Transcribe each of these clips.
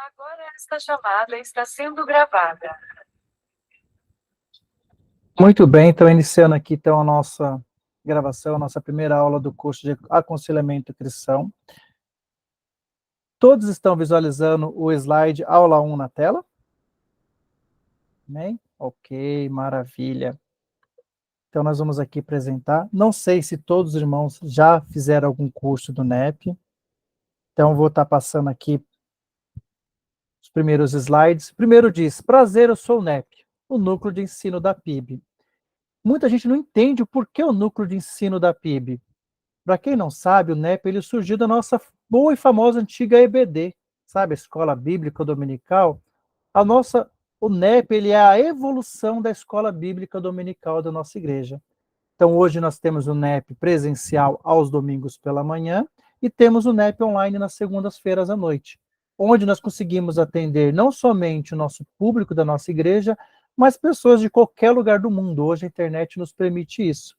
Agora esta chamada está sendo gravada. Muito bem, então iniciando aqui então a nossa gravação, a nossa primeira aula do curso de aconselhamento cristão. Todos estão visualizando o slide aula 1 na tela? Amém? Ok, maravilha. Então nós vamos aqui apresentar. Não sei se todos os irmãos já fizeram algum curso do NEP. Então vou estar passando aqui os primeiros slides. Primeiro diz: prazer, eu sou o NEP, o núcleo de ensino da PIB. Muita gente não entende o porquê o núcleo de ensino da PIB. Para quem não sabe, o NEP ele surgiu da nossa boa e famosa antiga EBD, sabe, a Escola Bíblica Dominical. O NEP ele é a evolução da Escola Bíblica Dominical da nossa igreja. Então, hoje nós temos o NEP presencial aos domingos pela manhã e temos o NEP online nas segundas-feiras à noite, onde nós conseguimos atender não somente o nosso público da nossa igreja, mas pessoas de qualquer lugar do mundo. Hoje a internet nos permite isso.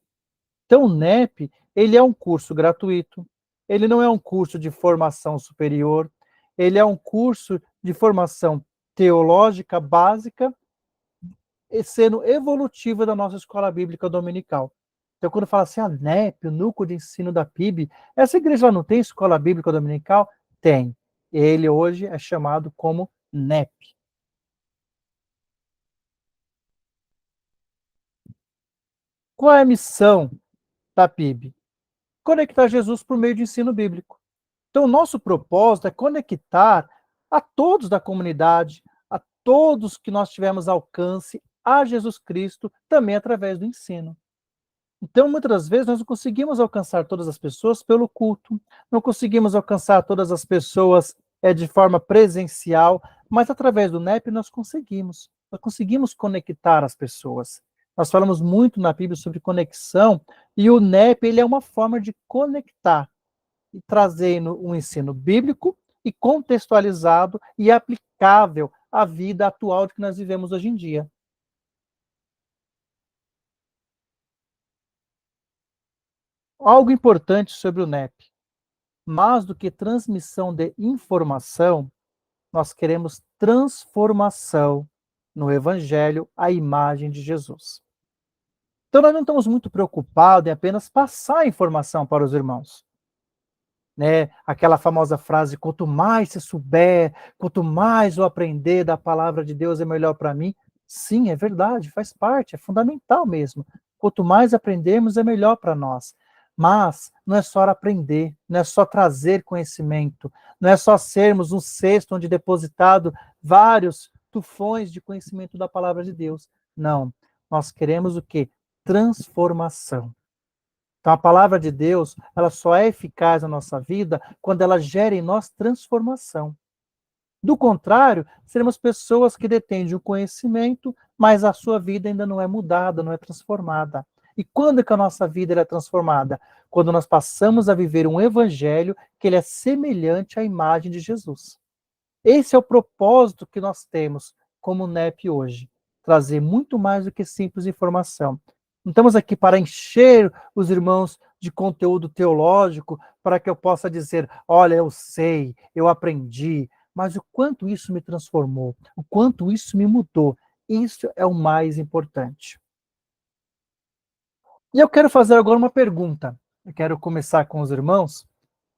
Então, o NEP, ele é um curso gratuito, ele não é um curso de formação superior, ele é um curso de formação teológica básica, sendo evolutiva da nossa escola bíblica dominical. Então, quando fala assim, a NEP, o núcleo de ensino da PIB, essa igreja lá não tem escola bíblica dominical? Tem. Ele hoje é chamado como NEP. Qual é a missão da PIB? Conectar Jesus por meio de ensino bíblico. Então, o nosso propósito é conectar a todos da comunidade, a todos que nós tivemos alcance a Jesus Cristo, também através do ensino. Então, muitas das vezes, nós não conseguimos alcançar todas as pessoas pelo culto, não conseguimos alcançar todas as pessoas de forma presencial, mas através do NEP nós conseguimos conectar as pessoas. Nós falamos muito na Bíblia sobre conexão, e o NEP ele é uma forma de conectar, e trazendo um ensino bíblico e contextualizado e aplicável à vida atual que nós vivemos hoje em dia. Algo importante sobre o NEP. Mais do que transmissão de informação, nós queremos transformação no Evangelho à imagem de Jesus. Então, nós não estamos muito preocupados em apenas passar a informação para os irmãos. Né? Aquela famosa frase, quanto mais se souber, quanto mais eu aprender da palavra de Deus é melhor para mim. Sim, é verdade, faz parte, é fundamental mesmo. Quanto mais aprendermos é melhor para nós. Mas não é só aprender, não é só trazer conhecimento, não é só sermos um cesto onde depositado vários tufões de conhecimento da palavra de Deus. Não, nós queremos o quê? Transformação. Então, a palavra de Deus, ela só é eficaz na nossa vida quando ela gera em nós transformação. Do contrário, seremos pessoas que detêm de um conhecimento, mas a sua vida ainda não é mudada, não é transformada. E quando é que a nossa vida é transformada? Quando nós passamos a viver um evangelho que ele é semelhante à imagem de Jesus. Esse é o propósito que nós temos como NEP hoje. Trazer muito mais do que simples informação. Não estamos aqui para encher os irmãos de conteúdo teológico, para que eu possa dizer, olha, eu sei, eu aprendi, mas o quanto isso me transformou, o quanto isso me mudou. Isso é o mais importante. E eu quero fazer agora uma pergunta. Eu quero começar com os irmãos.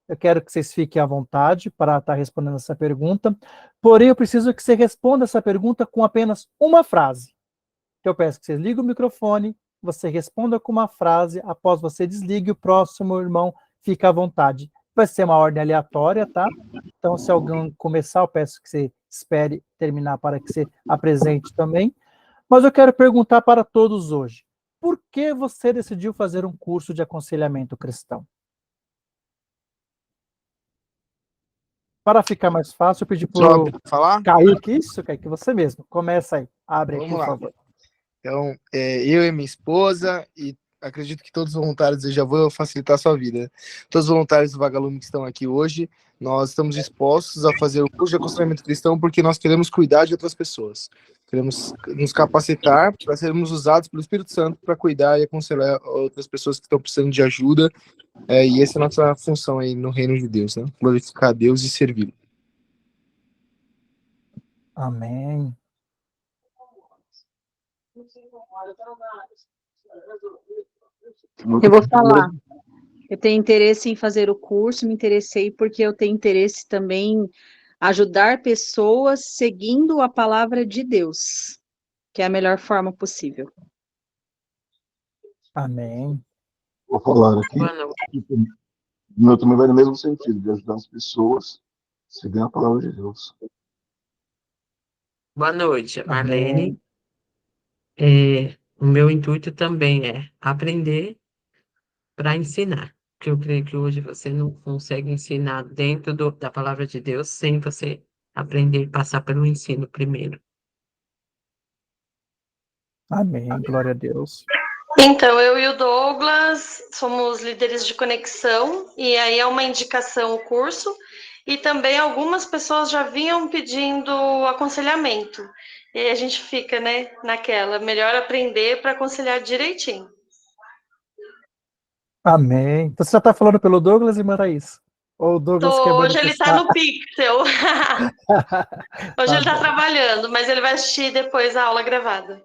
Eu quero que vocês fiquem à vontade para estar respondendo essa pergunta. Porém, eu preciso que você responda essa pergunta com apenas uma frase. Eu peço que você ligue o microfone, você responda com uma frase, após você desligue, o próximo irmão fica à vontade. Vai ser uma ordem aleatória, tá? Então, se alguém começar, eu peço que você espere terminar para que você apresente também. Mas eu quero perguntar para todos hoje, por que você decidiu fazer um curso de aconselhamento cristão? Para ficar mais fácil, eu pedi para o falar? Kaique, isso, Kaique, você mesmo. Começa aí, abre aí, Vamos por lá. favor. Então, eu e minha esposa, e acredito que todos os voluntários, eu já vou facilitar a sua vida. Todos os voluntários do Vagalume que estão aqui hoje, nós estamos dispostos a fazer o curso de aconselhamento cristão porque nós queremos cuidar de outras pessoas. Queremos nos capacitar para sermos usados pelo Espírito Santo para cuidar e aconselhar outras pessoas que estão precisando de ajuda. E essa é a nossa função aí no reino de Deus, né? Glorificar a Deus e servi-lo. Amém. Eu vou falar. Eu tenho interesse em fazer o curso, me interessei porque eu tenho interesse também em ajudar pessoas seguindo a palavra de Deus, que é a melhor forma possível. Amém. Vou falar aqui. Boa noite. O meu também vai no mesmo sentido, de ajudar as pessoas a seguir a palavra de Deus. Boa noite, Marlene. Amém. O meu intuito também é aprender para ensinar. Porque eu creio que hoje você não consegue ensinar dentro da palavra de Deus sem você aprender e passar pelo ensino primeiro. Amém. Glória a Deus. Então, eu e o Douglas somos líderes de conexão, e aí é uma indicação o curso, e também algumas pessoas já vinham pedindo aconselhamento. E aí a gente fica, né, naquela, melhor aprender para aconselhar direitinho. Amém. Então, você já está falando pelo Douglas, irmã Thaís? Ou o Douglas quer Hoje ele está manifestar? no Pixel. Hoje ele está bom. trabalhando, mas ele vai assistir depois a aula gravada.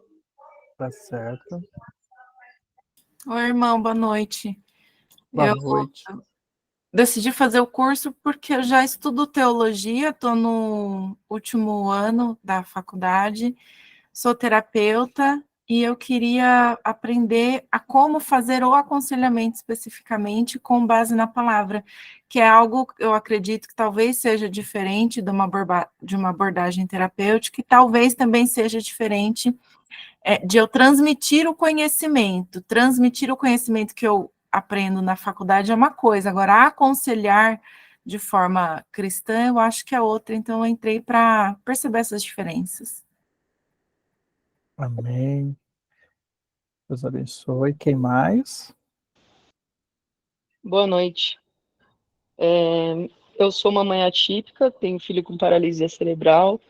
Tá certo. Oi, irmão, boa noite. Boa Eu noite. decidi fazer o curso porque eu já estudo teologia, estou no último ano da faculdade, sou terapeuta e eu queria aprender a como fazer o aconselhamento especificamente com base na palavra, que é algo que eu acredito que talvez seja diferente de uma abordagem terapêutica e talvez também seja diferente de eu transmitir o conhecimento que eu aprendo na faculdade é uma coisa, agora aconselhar de forma cristã eu acho que é outra, então eu entrei para perceber essas diferenças. Amém. Deus abençoe. Quem mais? Boa noite. Eu sou uma mãe atípica, tenho filho com paralisia cerebral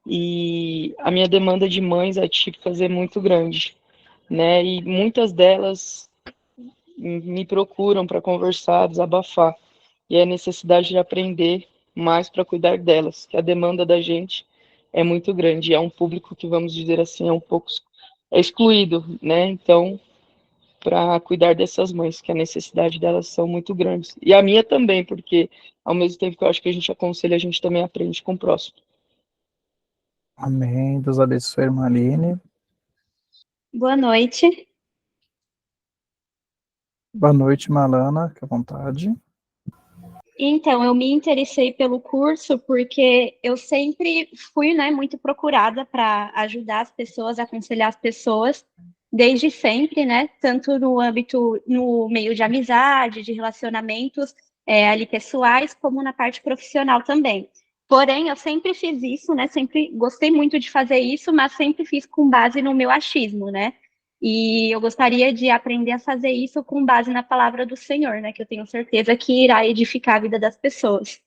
e a minha demanda de mães atípicas é muito grande, né? E muitas delas me procuram para conversar, desabafar. E é a necessidade de aprender mais para cuidar delas, que a demanda da gente é muito grande. É um público que, vamos dizer assim, é um pouco excluído, né? Então, para cuidar dessas mães, que a necessidade delas são muito grandes. E a minha também, porque ao mesmo tempo que eu acho que a gente aconselha, a gente também aprende com o próximo. Amém. Deus abençoe, irmã Aline. Boa noite. Boa noite, Malana. Fique à vontade. Então, eu me interessei pelo curso porque eu sempre fui, né, muito procurada para ajudar as pessoas, aconselhar as pessoas, desde sempre, né, tanto no âmbito, no meio de amizade, de relacionamentos ali pessoais, como na parte profissional também. Porém, eu sempre fiz isso, né, sempre gostei muito de fazer isso, mas sempre fiz com base no meu achismo, né? E eu gostaria de aprender a fazer isso com base na palavra do Senhor, né? Que eu tenho certeza que irá edificar a vida das pessoas.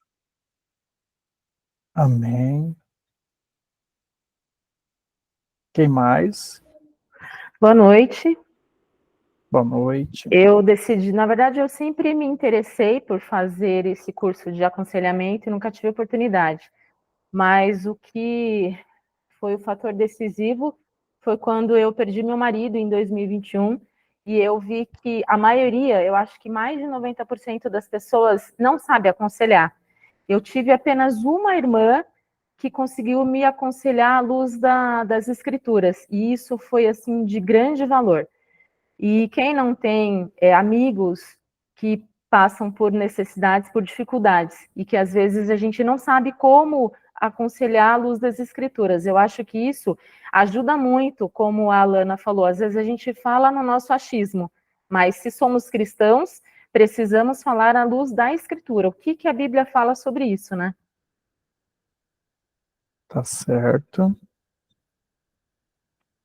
Amém. Quem mais? Boa noite. Boa noite. Eu decidi, na verdade, eu sempre me interessei por fazer esse curso de aconselhamento e nunca tive oportunidade. Mas o que foi o fator decisivo foi quando eu perdi meu marido em 2021 e eu vi que a maioria, eu acho que mais de 90% das pessoas não sabe aconselhar. Eu tive apenas uma irmã que conseguiu me aconselhar à luz das escrituras, e isso foi, assim, de grande valor. E quem não tem amigos que passam por necessidades, por dificuldades, e que às vezes a gente não sabe como aconselhar à luz das escrituras. Eu acho que isso ajuda muito, como a Alana falou, às vezes a gente fala no nosso achismo, mas se somos cristãos, precisamos falar à luz da escritura. O que a Bíblia fala sobre isso, né? Tá certo.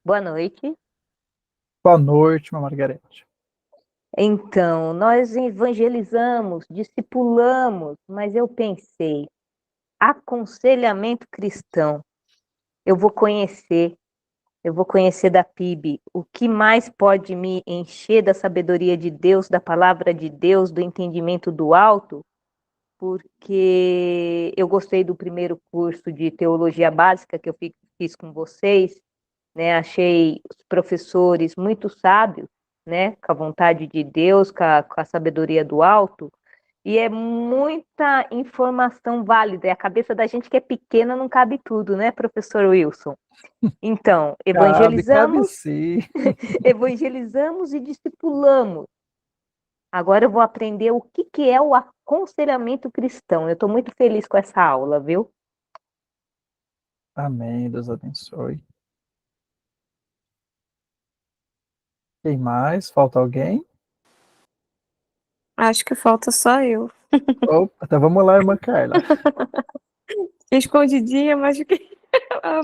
Boa noite. Boa noite, minha Margarete. Então, nós evangelizamos, discipulamos, mas eu pensei, aconselhamento cristão, eu vou conhecer da PIB, o que mais pode me encher da sabedoria de Deus, da palavra de Deus, do entendimento do alto? porque eu gostei do primeiro curso de teologia básica que eu fiz com vocês, né? Achei os professores muito sábios, né? Com a vontade de Deus, com a sabedoria do alto, e é muita informação válida. E a cabeça da gente que é pequena não cabe tudo, né, professor Wilson? Então, Cabe sim. evangelizamos e discipulamos. Agora eu vou aprender o que é o aconselhamento cristão. Eu estou muito feliz com essa aula, viu? Amém, Deus abençoe. Quem mais? Falta alguém? Acho que falta só eu. Opa, então vamos lá, irmã Carla. Escondidinha, mas eu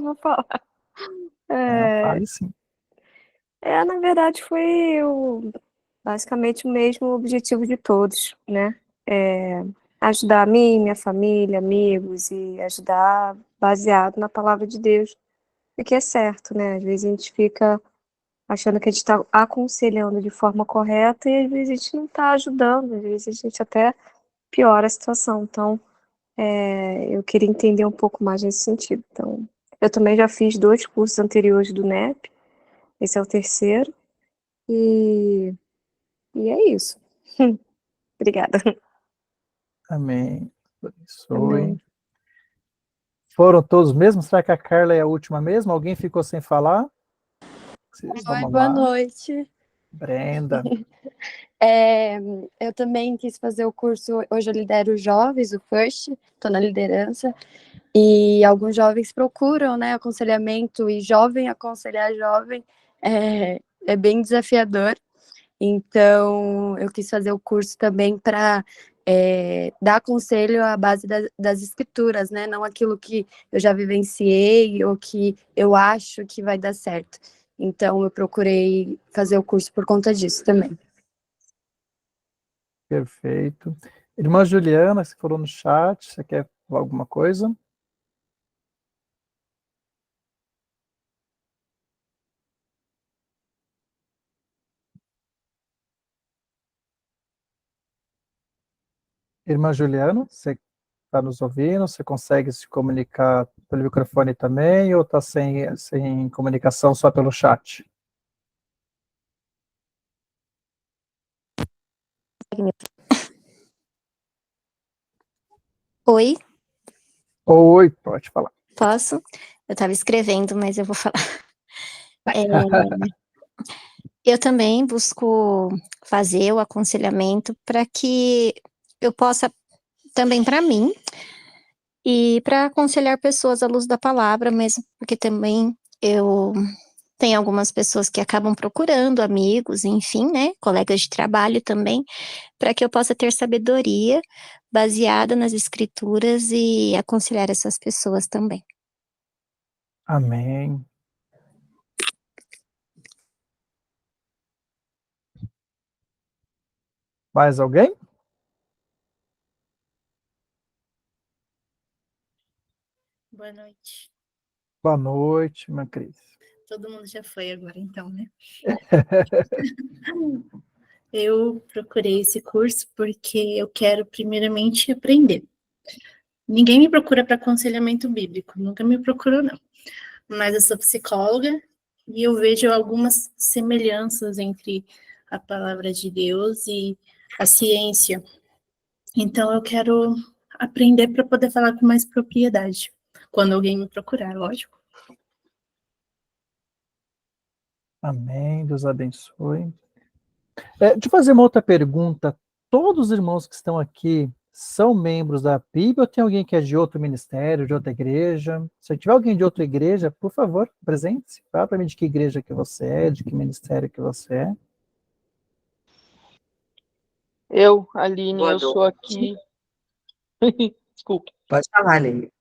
vou falar. Fale sim. Na verdade, foi basicamente o mesmo objetivo de todos, né? Ajudar a mim, minha família, amigos, e ajudar baseado na palavra de Deus, o que é certo, né? Às vezes a gente fica achando que a gente está aconselhando de forma correta e às vezes a gente não está ajudando, às vezes a gente até piora a situação. Então, eu queria entender um pouco mais nesse sentido. Então, eu também já fiz 2 cursos anteriores do NEP, esse é o terceiro, e é isso. Obrigada. Amém. Deus abençoe. Amém. Foram todos mesmo? Será que a Carla é a última mesmo? Alguém ficou sem falar? Oi, Vamos boa lá. noite. Brenda. Eu também quis fazer o curso, hoje eu lidero jovens, o FIRST, estou na liderança, e alguns jovens procuram, né, aconselhamento, e jovem aconselhar jovem é bem desafiador. Então, eu quis fazer o curso também para dar conselho à base das escrituras, né, não aquilo que eu já vivenciei ou que eu acho que vai dar certo. Então, eu procurei fazer o curso por conta disso também. Perfeito. Irmã Juliana, você falou no chat, você quer falar alguma coisa? Irmã Juliana, você está nos ouvindo? Você consegue se comunicar pelo microfone também ou está sem comunicação só pelo chat? Oi, Oi, pode falar. posso? Eu estava escrevendo, mas eu vou falar. Eu também busco fazer o aconselhamento para que eu possa, também para mim, e para aconselhar pessoas à luz da palavra mesmo, porque também eu tenho algumas pessoas que acabam procurando amigos, enfim, né, colegas de trabalho também, para que eu possa ter sabedoria baseada nas escrituras e aconselhar essas pessoas também. Amém. Mais alguém? Boa noite. Boa noite, minha Cris. Todo mundo já foi agora, então, né? Eu procurei esse curso porque eu quero, primeiramente, aprender. Ninguém me procura para aconselhamento bíblico, nunca me procurou, não. Mas eu sou psicóloga e eu vejo algumas semelhanças entre a palavra de Deus e a ciência. Então, eu quero aprender para poder falar com mais propriedade, quando alguém me procurar, lógico. Amém, Deus abençoe. Deixa eu fazer uma outra pergunta. Todos os irmãos que estão aqui são membros da PIB ou tem alguém que é de outro ministério, de outra igreja? Se tiver alguém de outra igreja, por favor, presente-se. Fala para mim de que igreja que você é, de que ministério que você é. Eu, Aline, Boa eu sou noite. aqui. Desculpa. Pode falar, Aline.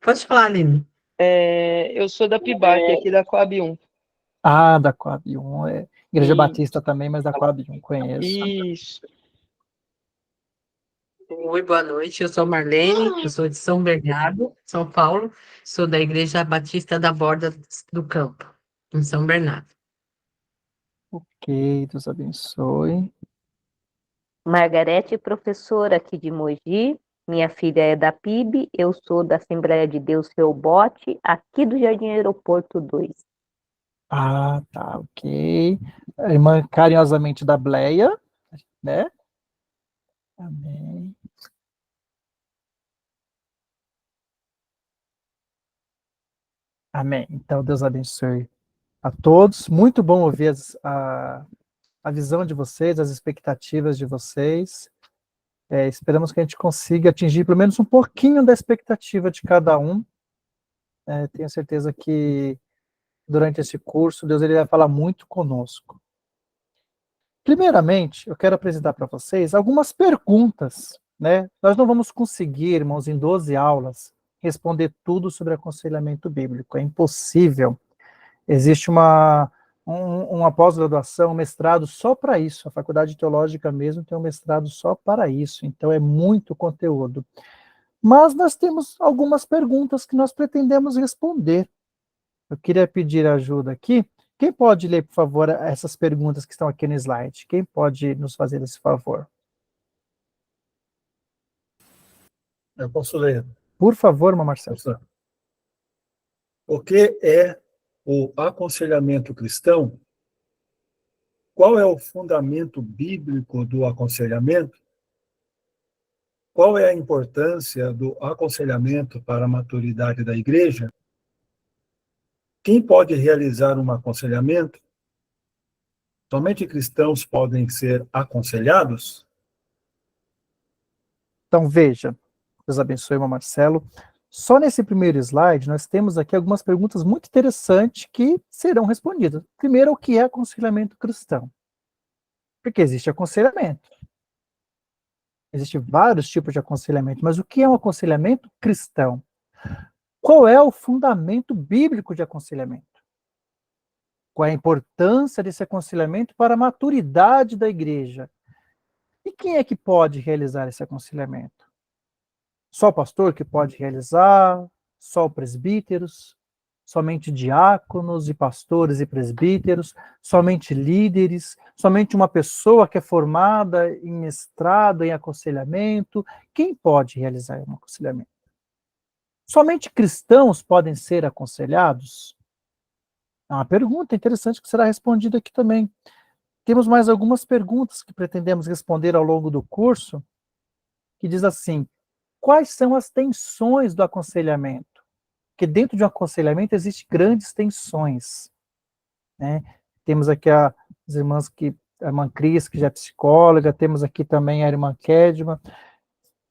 Pode falar, Aline. Eu sou da PIBAC, aqui da Coab 1. Ah, da Coab 1. Igreja E- Batista também, mas da Coab 1 conheço. Isso. Oi, boa noite. Eu sou Marlene, eu sou de São Bernardo, São Paulo. Sou da Igreja Batista da Borda do Campo, em São Bernardo. Ok, Deus abençoe. Margarete, professora aqui de Mogi, Minha filha é da PIB, eu sou da Assembleia de Deus Reobote, aqui do Jardim Aeroporto 2. Ah, tá, ok. A irmã carinhosamente da Bleia, né? Amém. Amém. Então, Deus abençoe a todos. Muito bom ouvir a visão de vocês, as expectativas de vocês. Esperamos que a gente consiga atingir pelo menos um pouquinho da expectativa de cada um. Tenho certeza que durante esse curso, Deus ele vai falar muito conosco. Primeiramente, eu quero apresentar para vocês algumas perguntas, né? Nós não vamos conseguir, irmãos, em 12 aulas, responder tudo sobre aconselhamento bíblico. É impossível. Existe uma pós-graduação, um mestrado só para isso. A Faculdade Teológica mesmo tem um mestrado só para isso. Então, é muito conteúdo. Mas nós temos algumas perguntas que nós pretendemos responder. Eu queria pedir ajuda aqui. Quem pode ler, por favor, essas perguntas que estão aqui no slide? Quem pode nos fazer esse favor? Eu posso ler. Por favor, irmão Marcelo. O que é o aconselhamento cristão? Qual é o fundamento bíblico do aconselhamento? Qual é a importância do aconselhamento para a maturidade da igreja? Quem pode realizar um aconselhamento? Somente cristãos podem ser aconselhados? Então, veja, Deus abençoe, irmão Marcelo. Só nesse primeiro slide, nós temos aqui algumas perguntas muito interessantes que serão respondidas. Primeiro, o que é aconselhamento cristão? Porque existe aconselhamento. Existem vários tipos de aconselhamento, mas o que é um aconselhamento cristão? Qual é o fundamento bíblico de aconselhamento? Qual é a importância desse aconselhamento para a maturidade da igreja? E quem é que pode realizar esse aconselhamento? Só o pastor que pode realizar? Só presbíteros? Somente diáconos e pastores e presbíteros? Somente líderes? Somente uma pessoa que é formada em mestrado em aconselhamento? Quem pode realizar um aconselhamento? Somente cristãos podem ser aconselhados? É uma pergunta interessante que será respondida aqui também. Temos mais algumas perguntas que pretendemos responder ao longo do curso, que diz assim: quais são as tensões do aconselhamento? Porque dentro de um aconselhamento existem grandes tensões, né? Temos aqui as irmãs a irmã Cris, que já é psicóloga, temos aqui também a irmã Kedma.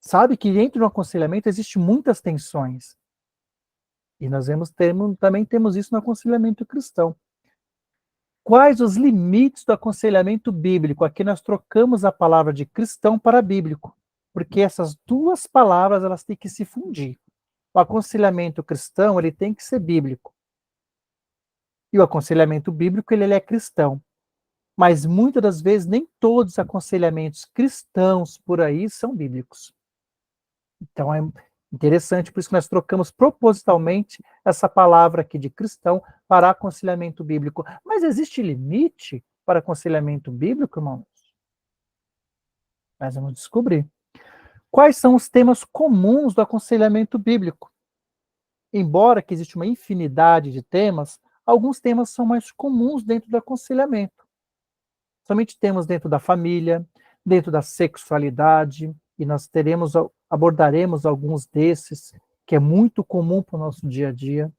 Sabe que dentro de um aconselhamento existem muitas tensões. E nós também temos isso no aconselhamento cristão. Quais os limites do aconselhamento bíblico? Aqui nós trocamos a palavra de cristão para bíblico, porque essas duas palavras elas têm que se fundir. O aconselhamento cristão ele tem que ser bíblico. E o aconselhamento bíblico ele é cristão. Mas muitas das vezes nem todos os aconselhamentos cristãos por aí são bíblicos. Então é interessante, por isso que nós trocamos propositalmente essa palavra aqui de cristão para aconselhamento bíblico. Mas existe limite para aconselhamento bíblico, irmãos? Nós vamos descobrir. Quais são os temas comuns do aconselhamento bíblico? Embora que exista uma infinidade de temas, alguns temas são mais comuns dentro do aconselhamento. Somente temos dentro da família, dentro da sexualidade, e nós abordaremos alguns desses, que é muito comum para o nosso dia a dia.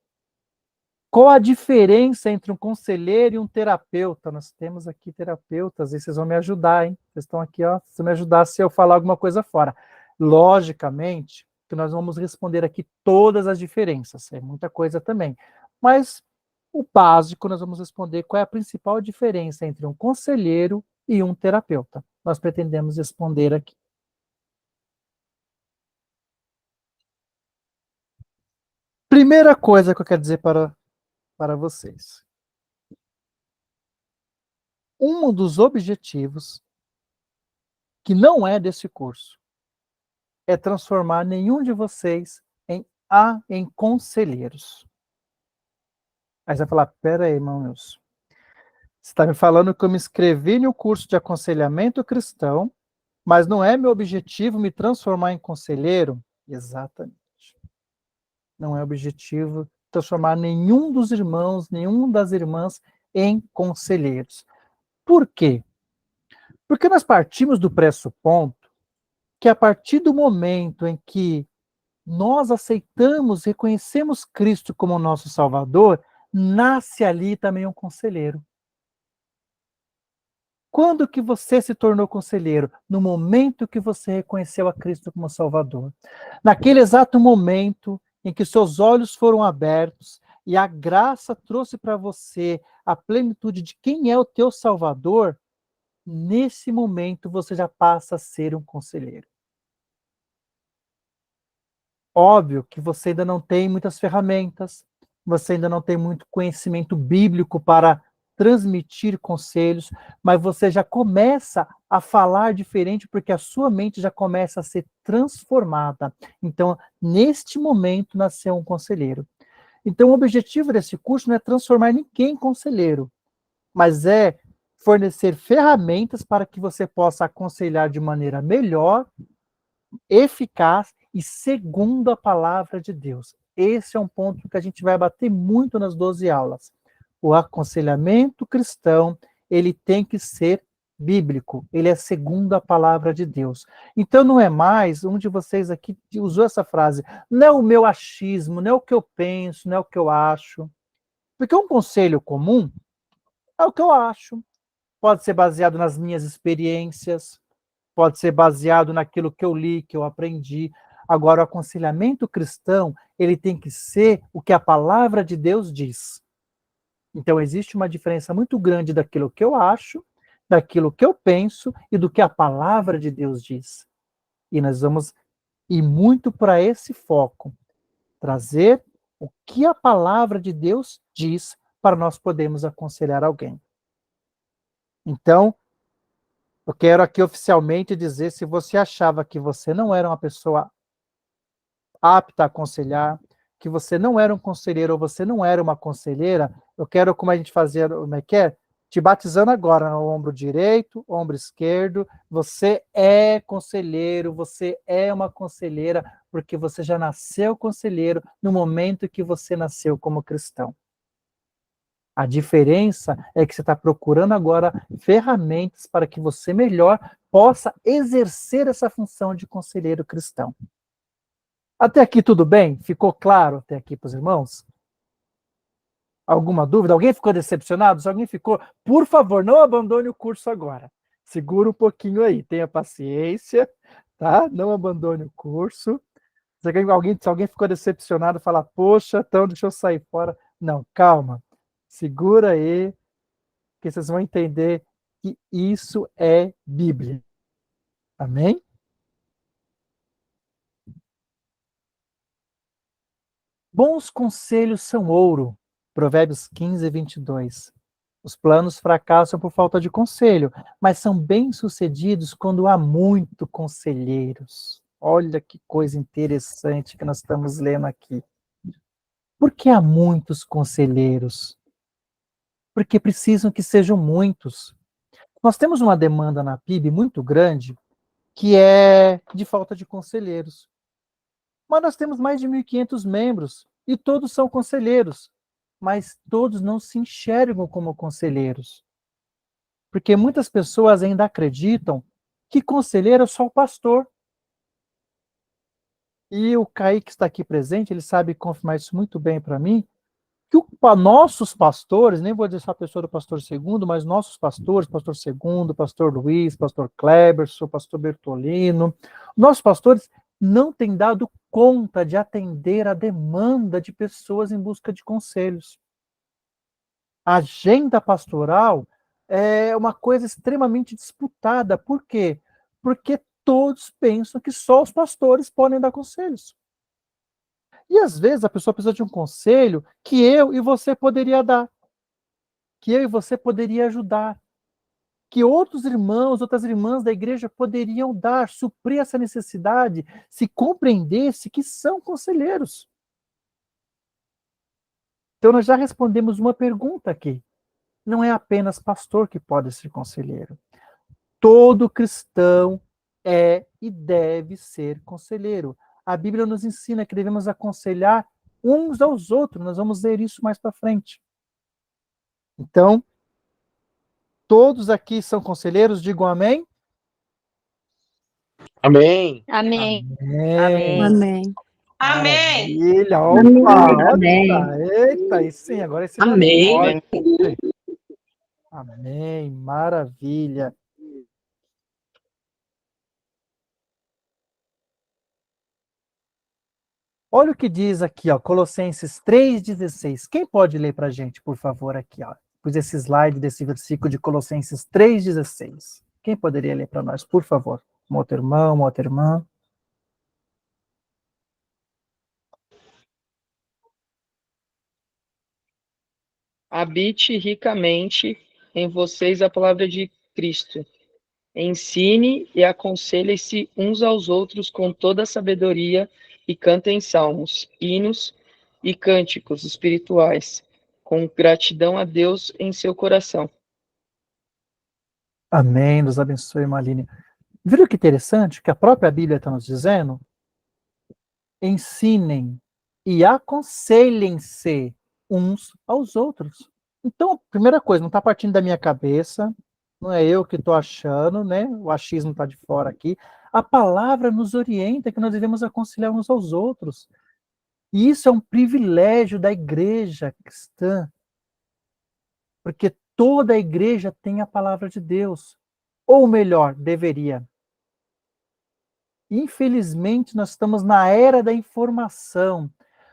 Qual a diferença entre um conselheiro e um terapeuta? Nós temos aqui terapeutas, e vocês vão me ajudar, hein? Vocês estão aqui, ó, vocês vão me ajudar se eu falar alguma coisa fora. Logicamente, que nós vamos responder aqui todas as diferenças, é muita coisa também. Mas o básico, nós vamos responder qual é a principal diferença entre um conselheiro e um terapeuta. Nós pretendemos responder aqui. Primeira coisa que eu quero dizer para vocês. Um dos objetivos, que não é desse curso, é transformar nenhum de vocês em conselheiros. Aí você vai falar, pera aí, irmão Nilson. Você está me falando que eu me inscrevi no curso de aconselhamento cristão Mas não é meu objetivo me transformar em conselheiro? Exatamente. Não é objetivo transformar nenhum dos irmãos, nenhuma das irmãs em conselheiros. Por quê? Porque nós partimos do pressuposto que a partir do momento em que nós aceitamos, reconhecemos Cristo como nosso Salvador, nasce ali também um conselheiro. Quando que você se tornou conselheiro? No momento que você reconheceu a Cristo como Salvador. Naquele exato momento em que seus olhos foram abertos e a graça trouxe para você a plenitude de quem é o teu Salvador, nesse momento você já passa a ser um conselheiro. Óbvio que você ainda não tem muitas ferramentas, você ainda não tem muito conhecimento bíblico para transmitir conselhos, mas você já começa a falar diferente porque a sua mente já começa a ser transformada. Então, neste momento, nasceu um conselheiro. Então, o objetivo desse curso não é transformar ninguém em conselheiro, mas é fornecer ferramentas para que você possa aconselhar de maneira melhor, eficaz e segundo a palavra de Deus. Esse é um ponto que a gente vai bater muito nas 12 aulas. O aconselhamento cristão, ele tem que ser bíblico, ele é segundo a palavra de Deus. Então não é mais, um de vocês aqui usou essa frase, não é o meu achismo, não é o que eu penso, não é o que eu acho. Porque um conselho comum é o que eu acho. Pode ser baseado nas minhas experiências, pode ser baseado naquilo que eu li, que eu aprendi. Agora, o aconselhamento cristão, ele tem que ser o que a palavra de Deus diz. Então, existe uma diferença muito grande daquilo que eu acho, daquilo que eu penso e do que a palavra de Deus diz. E nós vamos ir muito para esse foco, trazer o que a palavra de Deus diz para nós podermos aconselhar alguém. Então, eu quero aqui oficialmente dizer, se você achava que você não era uma pessoa apta a aconselhar, que você não era um conselheiro ou você não era uma conselheira, eu quero, como a gente fazia, como é que é? Te batizando agora no ombro direito, ombro esquerdo, você é conselheiro, você é uma conselheira, porque você já nasceu conselheiro no momento que você nasceu como cristão. A diferença é que você está procurando agora ferramentas para que você melhor possa exercer essa função de conselheiro cristão. Até aqui tudo bem? Ficou claro até aqui para os irmãos? Alguma dúvida? Alguém ficou decepcionado? Se alguém ficou, por favor, não abandone o curso agora. Segura um pouquinho aí, tenha paciência, tá? Não abandone o curso. Se alguém ficou decepcionado, fala, poxa, então deixa eu sair fora. Não, calma. Segura aí, que vocês vão entender que isso é Bíblia. Amém? Bons conselhos são ouro. Provérbios 15, 22. Os planos fracassam por falta de conselho, mas são bem-sucedidos quando há muito conselheiros. Olha que coisa interessante que nós estamos lendo aqui. Por que há muitos conselheiros? Porque precisam que sejam muitos. Nós temos uma demanda na PIB muito grande, que é de falta de conselheiros. Mas nós temos mais de 1.500 membros, e todos são conselheiros, mas todos não se enxergam como conselheiros. Porque muitas pessoas ainda acreditam que conselheiro é só o pastor. E o Kaique está aqui presente, ele sabe confirmar isso muito bem para mim, que nossos pastores, nem vou dizer só a pessoa do pastor Segundo, mas nossos pastores, pastor Segundo, pastor Luiz, pastor Kleberson, pastor Bertolino, nossos pastores não têm dado conta de atender a demanda de pessoas em busca de conselhos. A agenda pastoral é uma coisa extremamente disputada. Por quê? Porque todos pensam que só os pastores podem dar conselhos. E às vezes a pessoa precisa de um conselho que eu e você poderia dar, que eu e você poderia ajudar, que outros irmãos, outras irmãs da igreja poderiam dar, suprir essa necessidade, se compreendesse que são conselheiros. Então nós já respondemos uma pergunta aqui. Não é apenas pastor que pode ser conselheiro. Todo cristão é e deve ser conselheiro. A Bíblia nos ensina que devemos aconselhar uns aos outros. Nós vamos ver isso mais para frente. Então, todos aqui são conselheiros, digam amém. Amém. Amém. Amém. Amém. Amém. Maravilha. Amém. Opa, Amém. eita, aí sim, agora esse Amém. Amém, maravilha. Olha o que diz aqui, ó, Colossenses 3,16. Quem pode ler para a gente, por favor, aqui, ó? Pus esse slide desse versículo de Colossenses 3,16. Quem poderia ler para nós, por favor? Um outro irmão, uma outra irmã. Habite ricamente em vocês a palavra de Cristo. Ensine e aconselhe-se uns aos outros com toda a sabedoria e cantem salmos, hinos e cânticos espirituais, com gratidão a Deus em seu coração. Amém, nos abençoe, Maline. Viram que interessante que a própria Bíblia está nos dizendo? Ensinem e aconselhem-se uns aos outros. Então, primeira coisa, não está partindo da minha cabeça, não é eu que estou achando, né? O achismo está de fora aqui. A palavra nos orienta que nós devemos aconselhar uns aos outros. E isso é um privilégio da igreja cristã, porque toda a igreja tem a palavra de Deus, ou melhor, deveria. Infelizmente, nós estamos na era da informação.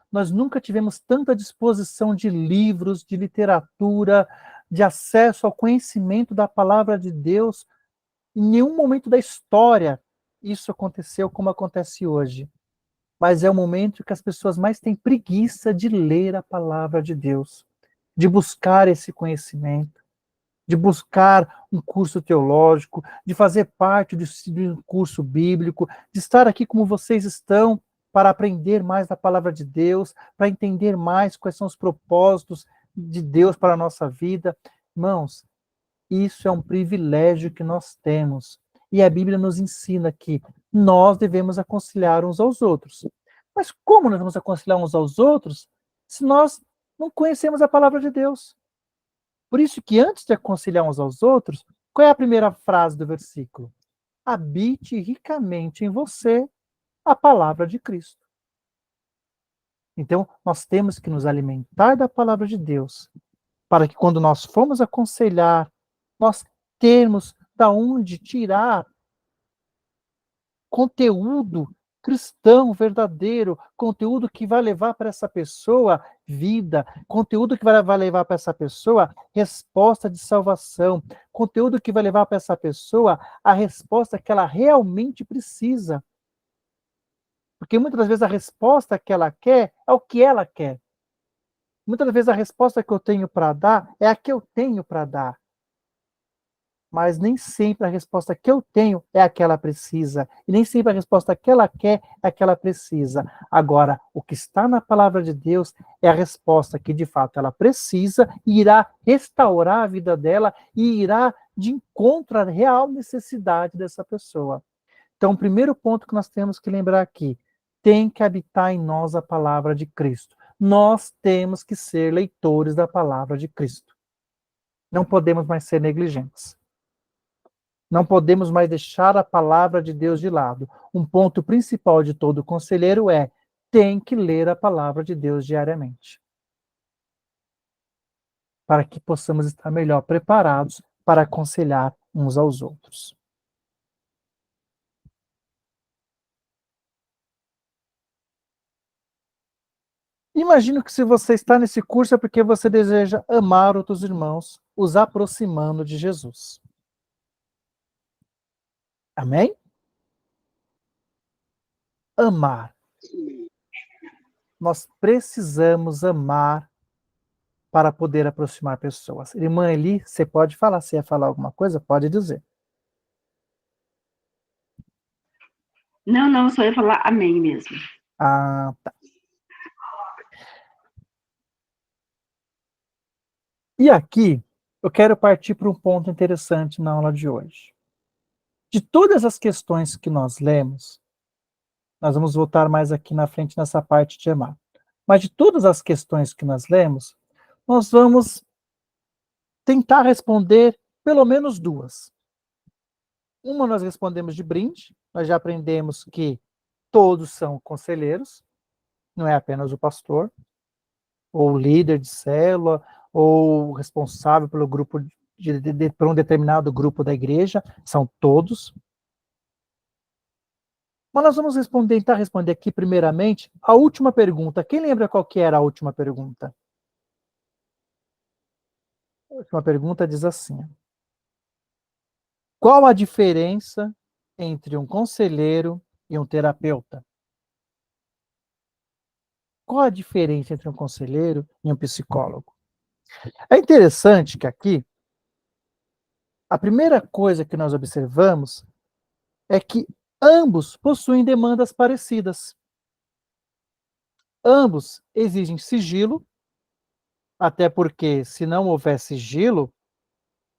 Nós nunca tivemos tanta disposição de livros, de literatura, de acesso ao conhecimento da palavra de Deus. Em nenhum momento da história isso aconteceu como acontece hoje. Mas é o momento que as pessoas mais têm preguiça de ler a palavra de Deus, de buscar esse conhecimento, de buscar um curso teológico, de fazer parte de um curso bíblico, de estar aqui como vocês estão, para aprender mais da palavra de Deus, para entender mais quais são os propósitos de Deus para a nossa vida. Irmãos, isso é um privilégio que nós temos. E a Bíblia nos ensina que nós devemos aconselhar uns aos outros. Mas como nós vamos aconselhar uns aos outros se nós não conhecemos a palavra de Deus? Por isso que antes de aconselhar uns aos outros, qual é a primeira frase do versículo? Habite ricamente em você a palavra de Cristo. Então, nós temos que nos alimentar da palavra de Deus, para que quando nós formos aconselhar, nós termos da onde tirar conteúdo cristão verdadeiro, conteúdo que vai levar para essa pessoa vida, conteúdo que vai levar para essa pessoa resposta de salvação, conteúdo que vai levar para essa pessoa a resposta que ela realmente precisa. Porque muitas das vezes a resposta que ela quer é o que ela quer. Muitas das vezes a resposta que eu tenho para dar é a que eu tenho para dar. Mas nem sempre a resposta que eu tenho é a que ela precisa. E nem sempre a resposta que ela quer é a que ela precisa. Agora, o que está na palavra de Deus é a resposta que, de fato, ela precisa e irá restaurar a vida dela e irá de encontro à real necessidade dessa pessoa. Então, o primeiro ponto que nós temos que lembrar aqui, tem que habitar em nós a palavra de Cristo. Nós temos que ser leitores da palavra de Cristo. Não podemos mais ser negligentes. Não podemos mais deixar a palavra de Deus de lado. Um ponto principal de todo conselheiro tem que ler a palavra de Deus diariamente. Para que possamos estar melhor preparados para aconselhar uns aos outros. Imagino que se você está nesse curso é porque você deseja amar outros irmãos, os aproximando de Jesus. Amém? Amar. Nós precisamos amar para poder aproximar pessoas. Irmã Eli, você pode falar, se ia falar alguma coisa, pode dizer. Não, só ia falar amém mesmo. Ah, tá. E aqui, eu quero partir para um ponto interessante na aula de hoje. De todas as questões que nós lemos, nós vamos voltar mais aqui na frente nessa parte de amar. Mas de todas as questões que nós lemos, nós vamos tentar responder pelo menos duas. Uma nós respondemos de brinde, nós já aprendemos que todos são conselheiros, não é apenas o pastor, ou o líder de célula, ou responsável pelo grupo por um determinado grupo da igreja, são todos. Mas nós vamos tentar responder aqui, primeiramente, a última pergunta. Quem lembra qual que era a última pergunta? A última pergunta diz assim: qual a diferença entre um conselheiro e um terapeuta? Qual a diferença entre um conselheiro e um psicólogo? É interessante que aqui, a primeira coisa que nós observamos é que ambos possuem demandas parecidas. Ambos exigem sigilo, até porque, se não houver sigilo,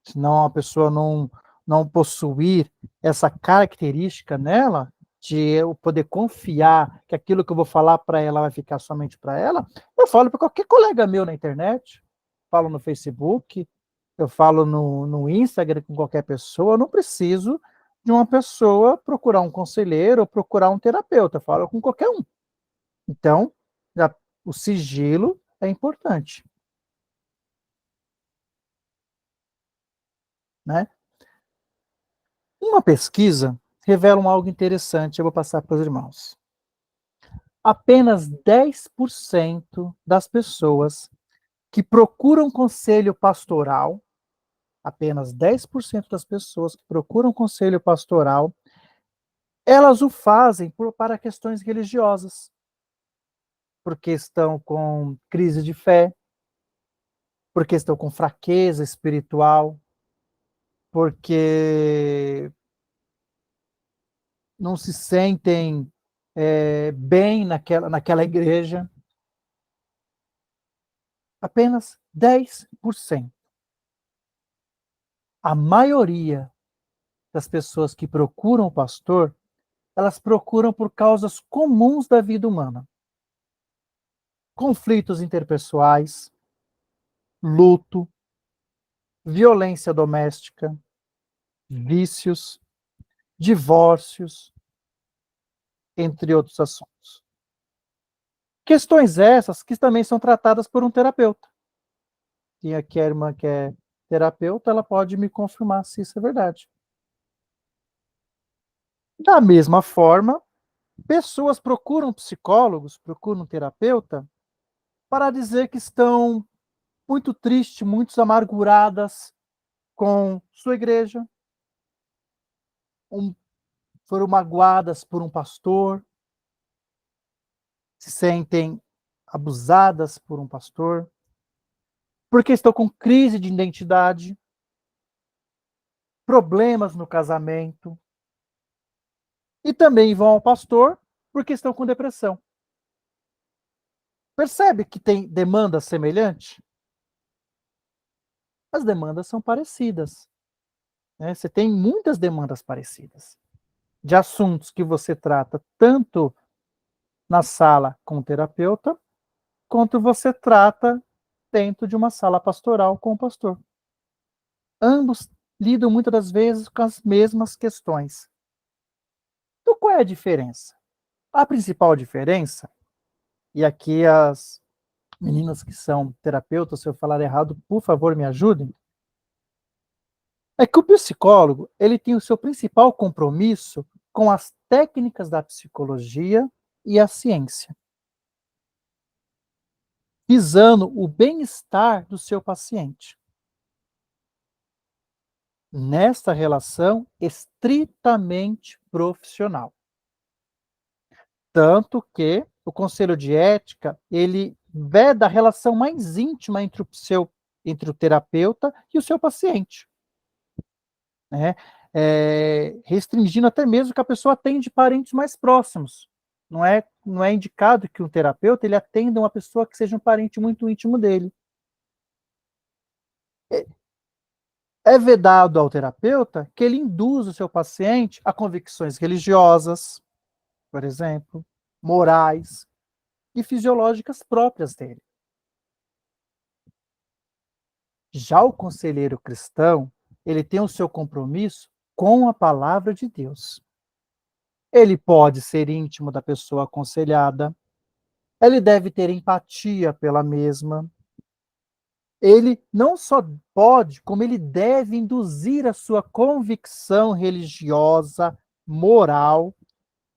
se não a pessoa não possuir essa característica nela, de eu poder confiar que aquilo que eu vou falar para ela vai ficar somente para ela, eu falo para qualquer colega meu na internet, falo no Facebook, eu falo no Instagram com qualquer pessoa, eu não preciso de uma pessoa procurar um conselheiro ou procurar um terapeuta, eu falo com qualquer um. Então, o sigilo é importante. Né? Uma pesquisa revela algo interessante, eu vou passar para os irmãos. Apenas 10% das pessoas que procuram conselho pastoral, apenas 10% das pessoas que procuram conselho pastoral, elas o fazem para questões religiosas, porque estão com crise de fé, porque estão com fraqueza espiritual, porque não se sentem bem naquela igreja. Apenas 10%. A maioria das pessoas que procuram o pastor, elas procuram por causas comuns da vida humana. Conflitos interpessoais, luto, violência doméstica, vícios, divórcios, entre outros assuntos. Questões essas que também são tratadas por um terapeuta. E aqui a irmã que é terapeuta, ela pode me confirmar se isso é verdade. Da mesma forma, pessoas procuram psicólogos, procuram um terapeuta, para dizer que estão muito tristes, muito amarguradas com sua igreja, foram magoadas por um pastor, se sentem abusadas por um pastor, porque estão com crise de identidade, problemas no casamento, e também vão ao pastor porque estão com depressão. Percebe que tem demanda semelhante? As demandas são parecidas. Né? Você tem muitas demandas parecidas, de assuntos que você trata tanto na sala com o terapeuta, quanto você trata dentro de uma sala pastoral com o pastor. Ambos lidam muitas das vezes com as mesmas questões. Então, qual é a diferença? A principal diferença, e aqui as meninas que são terapeutas, se eu falar errado, por favor, me ajudem, é que o psicólogo, ele tem o seu principal compromisso com as técnicas da psicologia e a ciência, visando o bem-estar do seu paciente. Nesta relação estritamente profissional. Tanto que o Conselho de Ética, ele veda a relação mais íntima entre o terapeuta e o seu paciente. Né? Restringindo até mesmo que a pessoa atende parentes mais próximos. Não é indicado que um terapeuta ele atenda uma pessoa que seja um parente muito íntimo dele. É vedado ao terapeuta que ele induza o seu paciente a convicções religiosas, por exemplo, morais e fisiológicas próprias dele. Já o conselheiro cristão, ele tem o seu compromisso com a palavra de Deus. Ele pode ser íntimo da pessoa aconselhada, ele deve ter empatia pela mesma. Ele não só pode, como ele deve induzir a sua convicção religiosa, moral,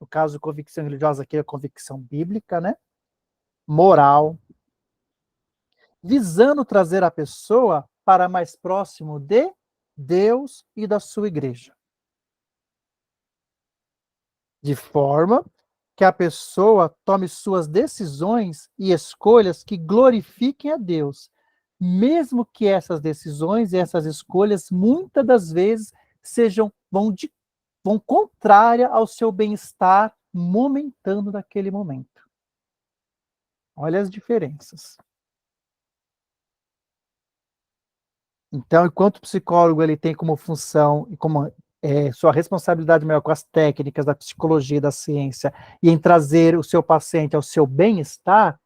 no caso, convicção religiosa aqui é convicção bíblica, né? Moral, visando trazer a pessoa para mais próximo de Deus e da sua igreja. De forma que a pessoa tome suas decisões e escolhas que glorifiquem a Deus, mesmo que essas decisões e essas escolhas, muitas das vezes, vão contrária ao seu bem-estar momentâneo daquele momento. Olha as diferenças. Então, enquanto o psicólogo ele tem como função e como sua responsabilidade maior com as técnicas da psicologia e da ciência e em trazer o seu paciente ao seu bem-estar,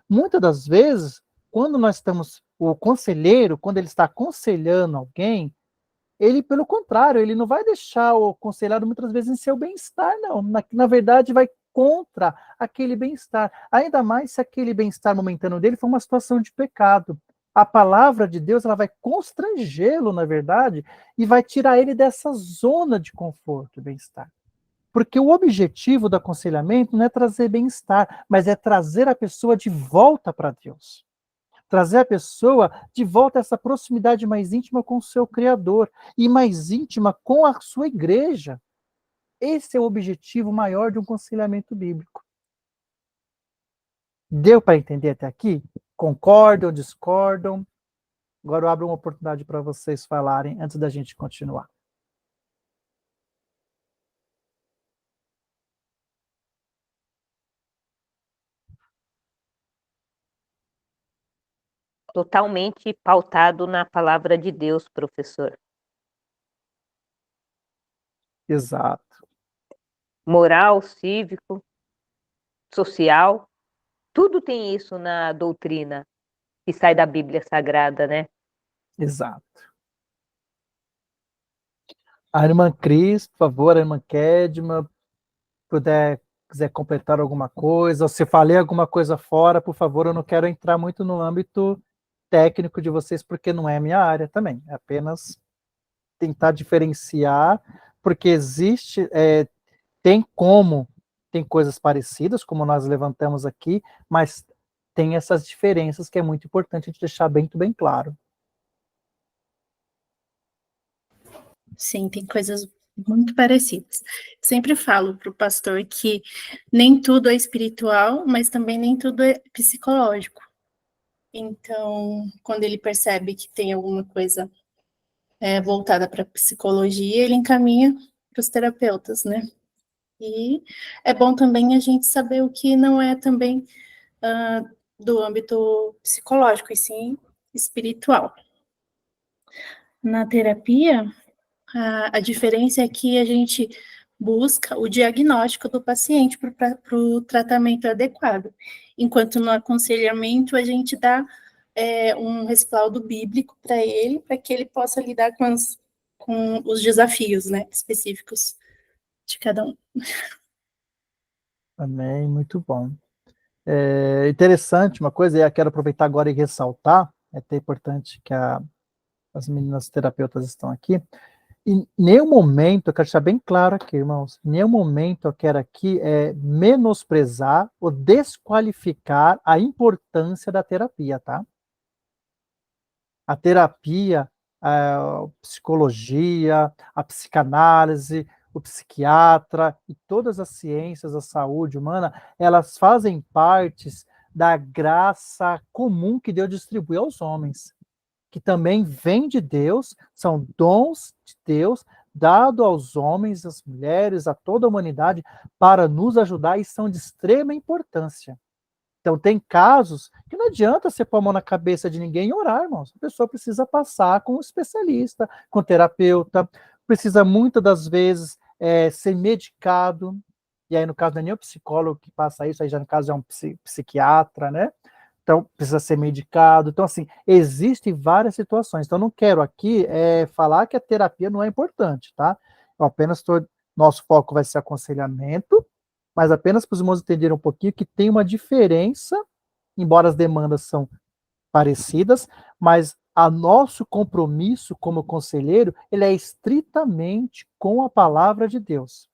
muitas das vezes, quando o conselheiro, quando ele está aconselhando alguém, ele, pelo contrário, ele não vai deixar o aconselhado muitas vezes em seu bem-estar, não. Na verdade, vai contra aquele bem-estar. Ainda mais se aquele bem-estar momentâneo dele for uma situação de pecado. A palavra de Deus ela vai constrangê-lo, na verdade, e vai tirar ele dessa zona de conforto e bem-estar. Porque o objetivo do aconselhamento não é trazer bem-estar, mas é trazer a pessoa de volta para Deus. Trazer a pessoa de volta a essa proximidade mais íntima com o seu Criador e mais íntima com a sua igreja. Esse é o objetivo maior de um aconselhamento bíblico. Deu para entender até aqui? Concordam, discordam? Agora eu abro uma oportunidade para vocês falarem antes da gente continuar. Totalmente pautado na palavra de Deus, professor. Exato. Moral, cívico, social, tudo tem isso na doutrina que sai da Bíblia Sagrada, né? Exato. A irmã Cris, por favor, a irmã Kedma, quiser completar alguma coisa, ou se falei alguma coisa fora, por favor, eu não quero entrar muito no âmbito técnico de vocês, porque não é minha área também, é apenas tentar diferenciar, porque tem coisas parecidas, como nós levantamos aqui, mas tem essas diferenças que é muito importante a gente deixar bem claro. Sim, tem coisas muito parecidas. Sempre falo para o pastor que nem tudo é espiritual, mas também nem tudo é psicológico. Então, quando ele percebe que tem alguma coisa voltada para psicologia, ele encaminha para os terapeutas, né? E é bom também a gente saber o que não é também do âmbito psicológico, e sim espiritual. Na terapia, a diferença é que a gente busca o diagnóstico do paciente para o tratamento adequado, enquanto no aconselhamento a gente dá um respaldo bíblico para ele, para que ele possa lidar com os desafios, né, específicos de cada um. Amém, muito bom. Interessante uma coisa, e eu quero aproveitar agora e ressaltar, é até importante que as meninas terapeutas estão aqui, em nenhum momento, eu quero deixar bem claro aqui, irmãos, em nenhum momento eu quero aqui menosprezar ou desqualificar a importância da terapia, tá? A terapia, a psicologia, a psicanálise, o psiquiatra e todas as ciências da saúde humana, elas fazem parte da graça comum que Deus distribui aos homens, que também vem de Deus, são dons de Deus, dado aos homens, às mulheres, a toda a humanidade, para nos ajudar e são de extrema importância. Então, tem casos que não adianta você pôr a mão na cabeça de ninguém e orar, irmãos. A pessoa precisa passar com um especialista, com um terapeuta, precisa muitas das vezes ser medicado, e aí no caso não é nem o psicólogo que passa isso, aí já no caso é um psiquiatra, né? Então, precisa ser medicado. Então, assim, existem várias situações. Então, não quero aqui falar que a terapia não é importante, tá? Eu apenas nosso foco vai ser aconselhamento, mas apenas para os irmãos entenderem um pouquinho que tem uma diferença, embora as demandas são parecidas, mas o nosso compromisso como conselheiro, ele é estritamente com a palavra de Deus.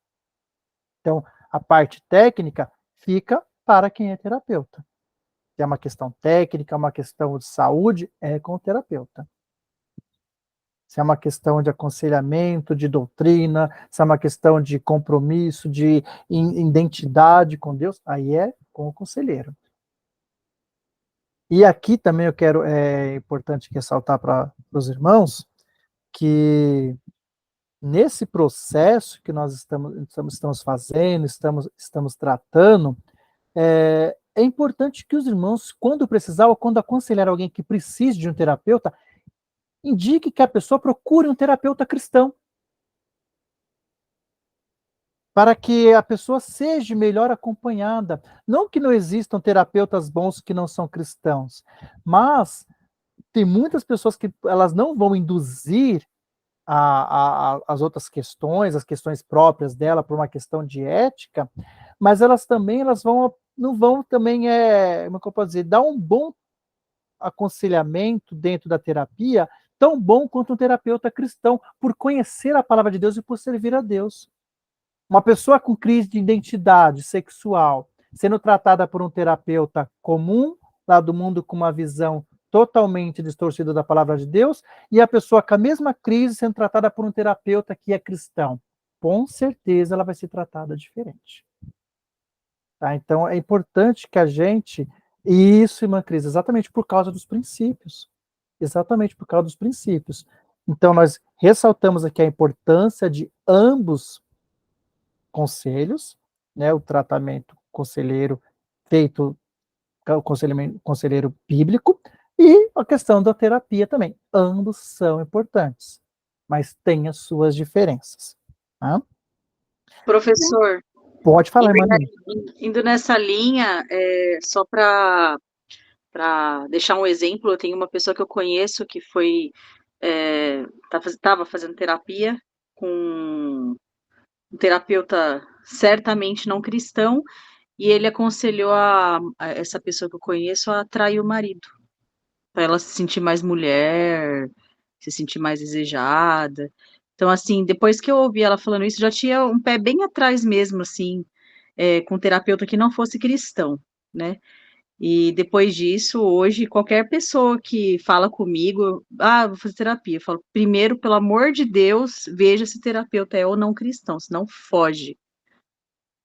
Então, a parte técnica fica para quem é terapeuta. Se é uma questão técnica, uma questão de saúde, é com o terapeuta. Se é uma questão de aconselhamento, de doutrina, se é uma questão de compromisso, de identidade com Deus, aí é com o conselheiro. E aqui também é importante ressaltar para os irmãos que nesse processo que nós estamos fazendo, estamos tratando, é importante que os irmãos, quando precisar ou quando aconselhar alguém que precise de um terapeuta, indique que a pessoa procure um terapeuta cristão, para que a pessoa seja melhor acompanhada. Não que não existam terapeutas bons que não são cristãos, mas tem muitas pessoas que elas não vão induzir as outras questões, as questões próprias dela, por uma questão de ética, mas elas não vão também, como é que eu posso dizer, dar um bom aconselhamento dentro da terapia, tão bom quanto um terapeuta cristão, por conhecer a palavra de Deus e por servir a Deus. Uma pessoa com crise de identidade sexual, sendo tratada por um terapeuta comum, lá do mundo com uma visão totalmente distorcida da palavra de Deus, e a pessoa com a mesma crise sendo tratada por um terapeuta que é cristão. Com certeza ela vai ser tratada diferente. Tá? Então é importante que a gente... Isso, irmã Cris, exatamente por causa dos princípios. Exatamente por causa dos princípios. Então nós ressaltamos aqui a importância de ambos conselhos, né, o tratamento conselheiro feito, o conselheiro bíblico, e a questão da terapia também. Ambos são importantes, mas têm as suas diferenças. Tá? Professor, Pode falar, Maria. indo nessa linha, só para deixar um exemplo, eu tenho uma pessoa que eu conheço que estava fazendo terapia com um terapeuta certamente não cristão, e ele aconselhou a essa pessoa que eu conheço a trair o marido, para ela se sentir mais mulher, se sentir mais desejada. Então, assim, depois que eu ouvi ela falando isso, já tinha um pé bem atrás mesmo, assim, com um terapeuta que não fosse cristão, né? E depois disso, hoje, qualquer pessoa que fala comigo, vou fazer terapia, eu falo, primeiro, pelo amor de Deus, veja se o terapeuta é ou não cristão, senão foge.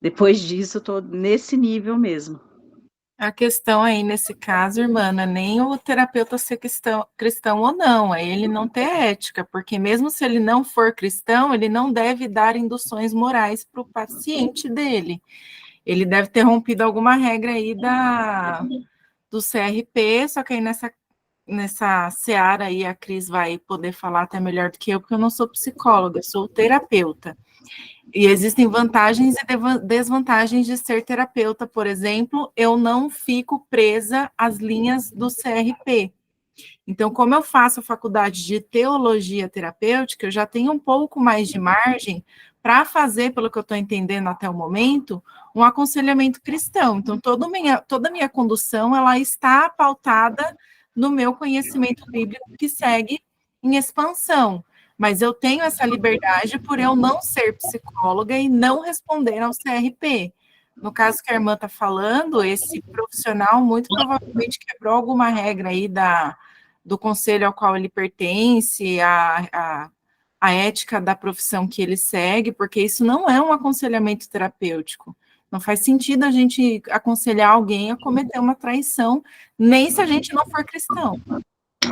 Depois disso, eu tô nesse nível mesmo. A questão aí, nesse caso, irmã, não é nem o terapeuta ser cristão ou não, é ele não ter ética, porque mesmo se ele não for cristão, ele não deve dar induções morais para o paciente dele. Ele deve ter rompido alguma regra aí do CRP, só que aí nessa seara aí a Cris vai poder falar até melhor do que eu, porque eu não sou psicóloga, eu sou terapeuta. E existem vantagens e desvantagens de ser terapeuta, por exemplo, eu não fico presa às linhas do CRP. Então, como eu faço a faculdade de teologia terapêutica, eu já tenho um pouco mais de margem para fazer, pelo que eu estou entendendo até o momento, um aconselhamento cristão. Então, toda a minha condução, ela está pautada no meu conhecimento bíblico que segue em expansão. Mas eu tenho essa liberdade por eu não ser psicóloga e não responder ao CRP. No caso que a irmã está falando, esse profissional muito provavelmente quebrou alguma regra aí do conselho ao qual ele pertence, a ética da profissão que ele segue, porque isso não é um aconselhamento terapêutico. Não faz sentido a gente aconselhar alguém a cometer uma traição, nem se a gente não for cristão.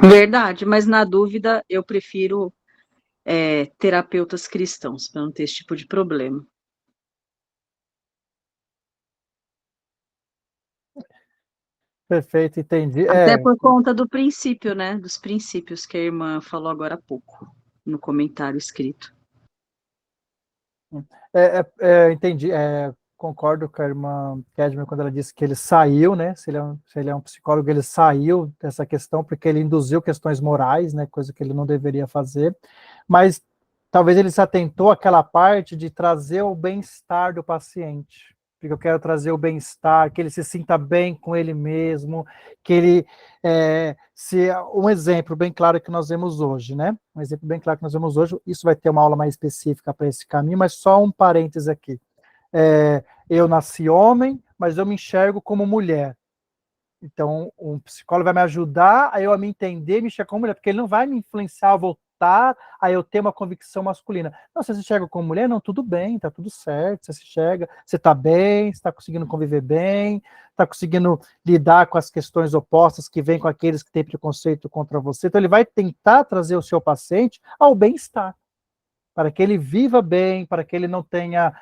Verdade, mas na dúvida eu prefiro terapeutas cristãos, para não ter esse tipo de problema. Perfeito, entendi. Até por conta do princípio, né? Dos princípios que a irmã falou agora há pouco, no comentário escrito. Entendi. Concordo com a irmã Kedman quando ela disse que ele saiu, né? Se ele é um psicólogo, ele saiu dessa questão porque ele induziu questões morais, né? Coisa que ele não deveria fazer. Mas talvez ele se atentou àquela parte de trazer o bem-estar do paciente. Porque eu quero trazer o bem-estar, que ele se sinta bem com ele mesmo, que ele um exemplo bem claro que nós vemos hoje, né? Um exemplo bem claro que nós vemos hoje, isso vai ter uma aula mais específica para esse caminho, mas só um parêntese aqui. Eu nasci homem, mas eu me enxergo como mulher. Então, um psicólogo vai me ajudar a eu me entender, me enxergar como mulher, porque ele não vai me influenciar a voltar a eu ter uma convicção masculina. Não, você se enxerga como mulher? Não, tudo bem, tá tudo certo, você se enxerga, você tá bem, você tá conseguindo conviver bem, tá conseguindo lidar com as questões opostas que vêm com aqueles que têm preconceito contra você. Então, ele vai tentar trazer o seu paciente ao bem-estar, para que ele viva bem, para que ele não tenha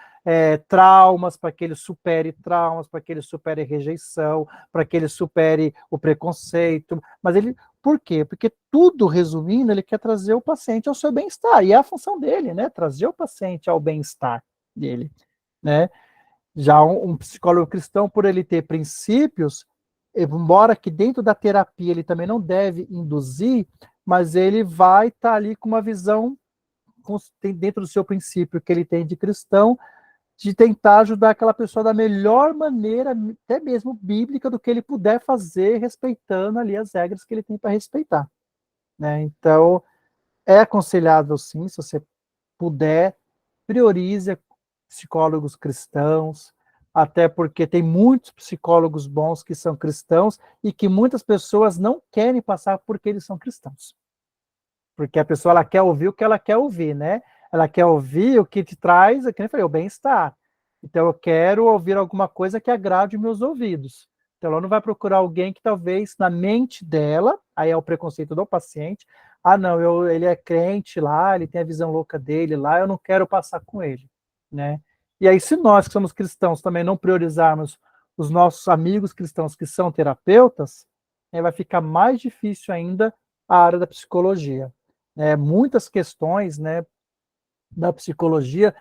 traumas, para que ele supere traumas, para que ele supere rejeição, para que ele supere o preconceito. Mas ele, por quê? Porque tudo, resumindo, ele quer trazer o paciente ao seu bem-estar, e é a função dele, né? Trazer o paciente ao bem-estar dele, né? Já um psicólogo cristão, por ele ter princípios, embora que dentro da terapia ele também não deve induzir, mas ele vai estar ali com uma visão dentro do seu princípio que ele tem de cristão, de tentar ajudar aquela pessoa da melhor maneira, até mesmo bíblica, do que ele puder fazer, respeitando ali as regras que ele tem para respeitar, né? Então, é aconselhável sim, se você puder, priorize psicólogos cristãos, até porque tem muitos psicólogos bons que são cristãos e que muitas pessoas não querem passar porque eles são cristãos. Porque a pessoa ela quer ouvir o que ela quer ouvir, né? Ela quer ouvir o que te traz, como eu falei, o bem-estar. Então eu quero ouvir alguma coisa que agrade meus ouvidos. Então ela não vai procurar alguém que talvez na mente dela, aí é o preconceito do paciente, não, ele é crente lá, ele tem a visão louca dele lá, eu não quero passar com ele, né? E aí se nós que somos cristãos também não priorizarmos os nossos amigos cristãos que são terapeutas, vai ficar mais difícil ainda a área da psicologia. Muitas questões, né, da psicologia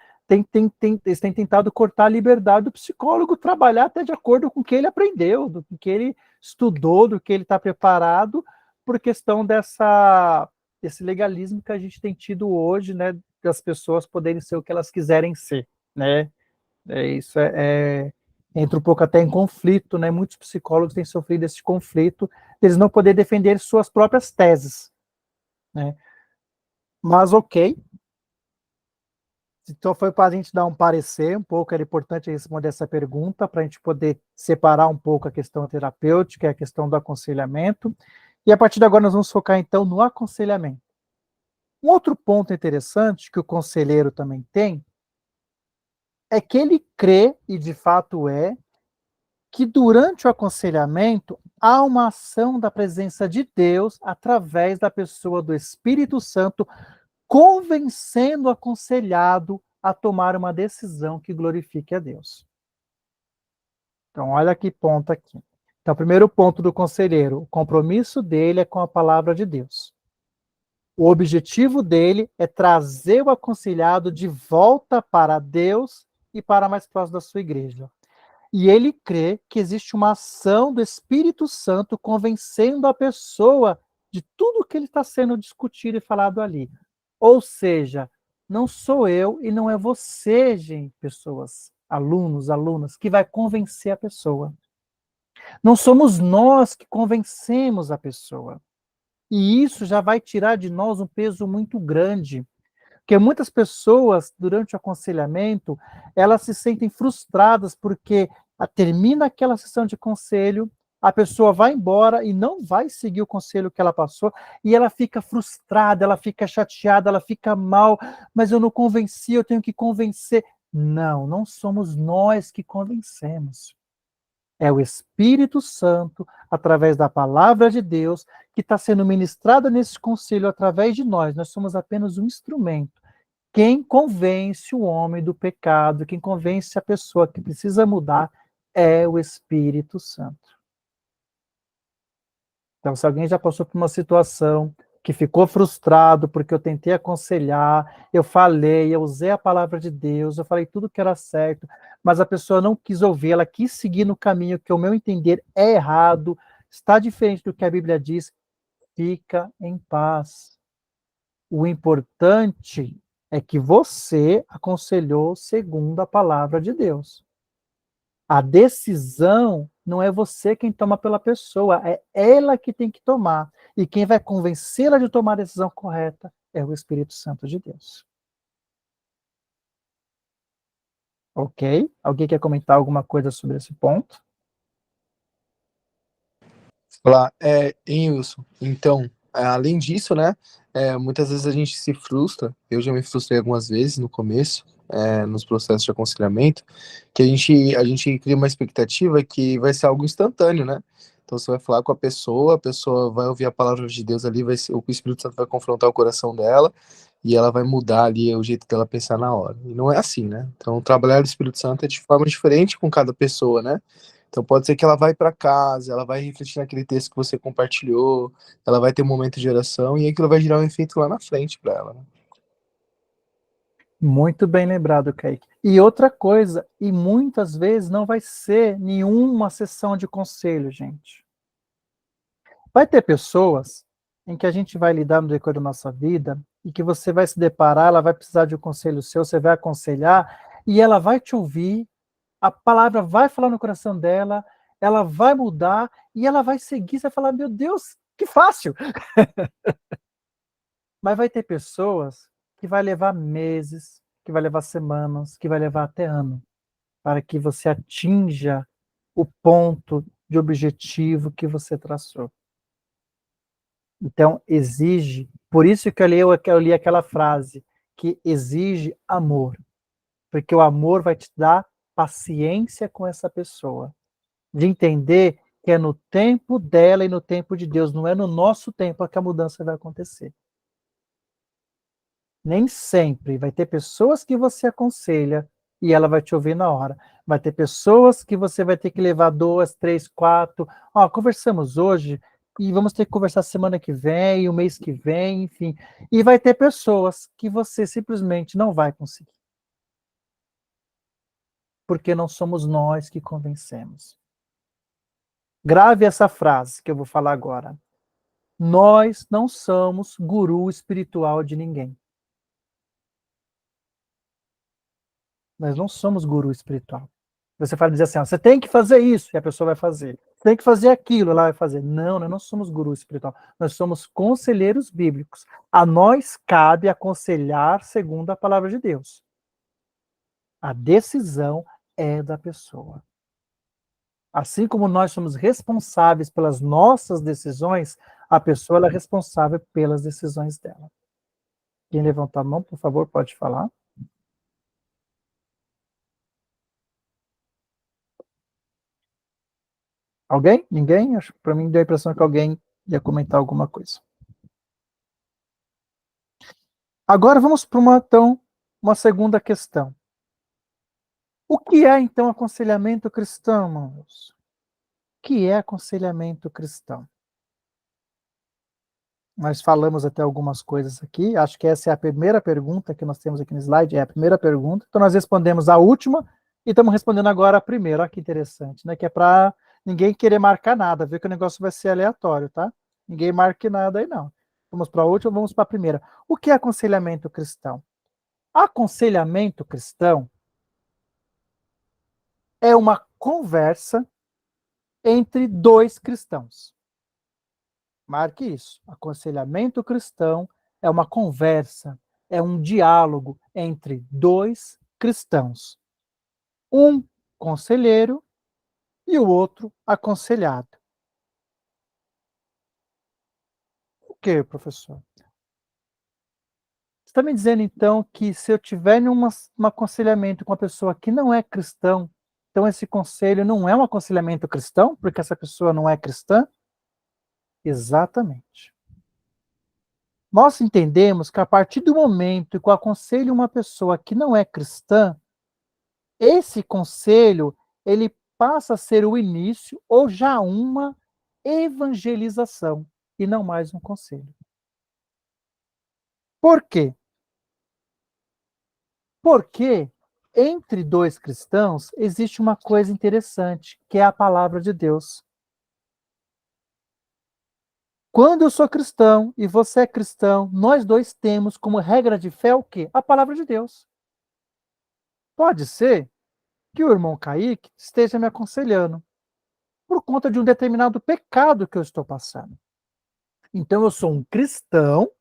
eles têm tentado cortar a liberdade do psicólogo trabalhar até de acordo com o que ele aprendeu, do que ele estudou, do que ele está preparado, por questão desse legalismo que a gente tem tido hoje, né, das pessoas poderem ser o que elas quiserem ser, né? Isso entra um pouco até em conflito, né? Muitos psicólogos têm sofrido esse conflito, eles não poder defender suas próprias teses, né? Mas ok. Então foi para a gente dar um parecer um pouco, era importante responder essa pergunta, para a gente poder separar um pouco a questão terapêutica e a questão do aconselhamento. E a partir de agora nós vamos focar então no aconselhamento. Um outro ponto interessante que o conselheiro também tem é que ele crê, e de fato que durante o aconselhamento há uma ação da presença de Deus através da pessoa do Espírito Santo, convencendo o aconselhado a tomar uma decisão que glorifique a Deus. Então, olha que ponto aqui. Então, o primeiro ponto do conselheiro, o compromisso dele é com a palavra de Deus. O objetivo dele é trazer o aconselhado de volta para Deus e para mais próximo da sua igreja. E ele crê que existe uma ação do Espírito Santo convencendo a pessoa de tudo que ele está sendo discutido e falado ali. Ou seja, não sou eu e não é você, gente, pessoas, alunos, alunas, que vai convencer a pessoa. Não somos nós que convencemos a pessoa. E isso já vai tirar de nós um peso muito grande. Porque muitas pessoas, durante o aconselhamento, elas se sentem frustradas porque termina aquela sessão de conselho, a pessoa vai embora e não vai seguir o conselho que ela passou, e ela fica frustrada, ela fica chateada, ela fica mal, mas eu não convenci, eu tenho que convencer. Não, não somos nós que convencemos. É o Espírito Santo, através da palavra de Deus, que está sendo ministrada nesse conselho através de nós. Nós somos apenas um instrumento. Quem convence o homem do pecado, quem convence a pessoa que precisa mudar, é o Espírito Santo. Então, se alguém já passou por uma situação que ficou frustrado porque eu tentei aconselhar, eu falei, eu usei a palavra de Deus, eu falei tudo que era certo, mas a pessoa não quis ouvir, ela quis seguir no caminho que, ao meu entender, é errado, está diferente do que a Bíblia diz, fica em paz. O importante é que você aconselhou segundo a palavra de Deus. A decisão não é você quem toma pela pessoa, é ela que tem que tomar. E quem vai convencê-la de tomar a decisão correta é o Espírito Santo de Deus. Ok? Alguém quer comentar alguma coisa sobre esse ponto? Falar, Wilson, então, além disso, né, muitas vezes a gente se frustra, eu já me frustrei algumas vezes no começo, nos processos de aconselhamento, que a gente cria uma expectativa que vai ser algo instantâneo, né? Então você vai falar com a pessoa vai ouvir a palavra de Deus ali, o Espírito Santo vai confrontar o coração dela, e ela vai mudar ali o jeito dela pensar na hora. E não é assim, né? Então trabalhar o Espírito Santo é de forma diferente com cada pessoa, né? Então pode ser que ela vai para casa, ela vai refletir naquele texto que você compartilhou, ela vai ter um momento de oração e aquilo vai gerar um efeito lá na frente para ela, né? Muito bem lembrado, Kaique. E outra coisa, e muitas vezes não vai ser nenhuma sessão de conselho, gente. Vai ter pessoas em que a gente vai lidar no decorrer da nossa vida e que você vai se deparar, ela vai precisar de um conselho seu, você vai aconselhar e ela vai te ouvir, a palavra vai falar no coração dela, ela vai mudar e ela vai seguir, você vai falar, meu Deus, que fácil! Mas vai ter pessoas que vai levar meses, que vai levar semanas, que vai levar até ano, para que você atinja o ponto de objetivo que você traçou. Então, exige, por isso que eu li aquela frase, que exige amor, porque o amor vai te dar paciência com essa pessoa, de entender que é no tempo dela e no tempo de Deus, não é no nosso tempo que a mudança vai acontecer. Nem sempre. Vai ter pessoas que você aconselha e ela vai te ouvir na hora. Vai ter pessoas que você vai ter que levar 2, 3, 4. Conversamos hoje e vamos ter que conversar semana que vem, o mês que vem, enfim. E vai ter pessoas que você simplesmente não vai conseguir. Porque não somos nós que convencemos. Grave essa frase que eu vou falar agora. Nós não somos guru espiritual de ninguém. Nós não somos guru espiritual. Você fala dizer assim, você tem que fazer isso, e a pessoa vai fazer. Você tem que fazer aquilo, ela vai fazer. Não, nós não somos guru espiritual. Nós somos conselheiros bíblicos. A nós cabe aconselhar segundo a palavra de Deus. A decisão é da pessoa. Assim como nós somos responsáveis pelas nossas decisões, a pessoa ela é responsável pelas decisões dela. Quem levantar a mão, por favor, pode falar. Alguém? Ninguém? Acho que para mim deu a impressão que alguém ia comentar alguma coisa. Agora vamos para uma segunda questão. O que é, então, aconselhamento cristão, irmãos? O que é aconselhamento cristão? Nós falamos até algumas coisas aqui, acho que essa é a primeira pergunta que nós temos aqui no slide, é a primeira pergunta. Então nós respondemos a última e estamos respondendo agora a primeira. Olha que interessante, né? Que é para ninguém querer marcar nada, ver que o negócio vai ser aleatório, tá? Ninguém marque nada aí, não. Vamos para a última, vamos para a primeira. O que é aconselhamento cristão? Aconselhamento cristão é uma conversa entre dois cristãos. Marque isso. Aconselhamento cristão é uma conversa, é um diálogo entre dois cristãos. Um conselheiro e o outro aconselhado. O que, professor? Você está me dizendo, então, que se eu tiver um aconselhamento com uma pessoa que não é cristão, então esse conselho não é um aconselhamento cristão, porque essa pessoa não é cristã? Exatamente. Nós entendemos que a partir do momento que eu aconselho uma pessoa que não é cristã, esse conselho, ele passa a ser o início ou já uma evangelização e não mais um conselho. Por quê? Porque entre dois cristãos existe uma coisa interessante, que é a palavra de Deus. Quando eu sou cristão e você é cristão, nós dois temos como regra de fé o quê? A palavra de Deus. Pode ser que o irmão Kaique esteja me aconselhando por conta de um determinado pecado que eu estou passando. Então eu sou um cristão,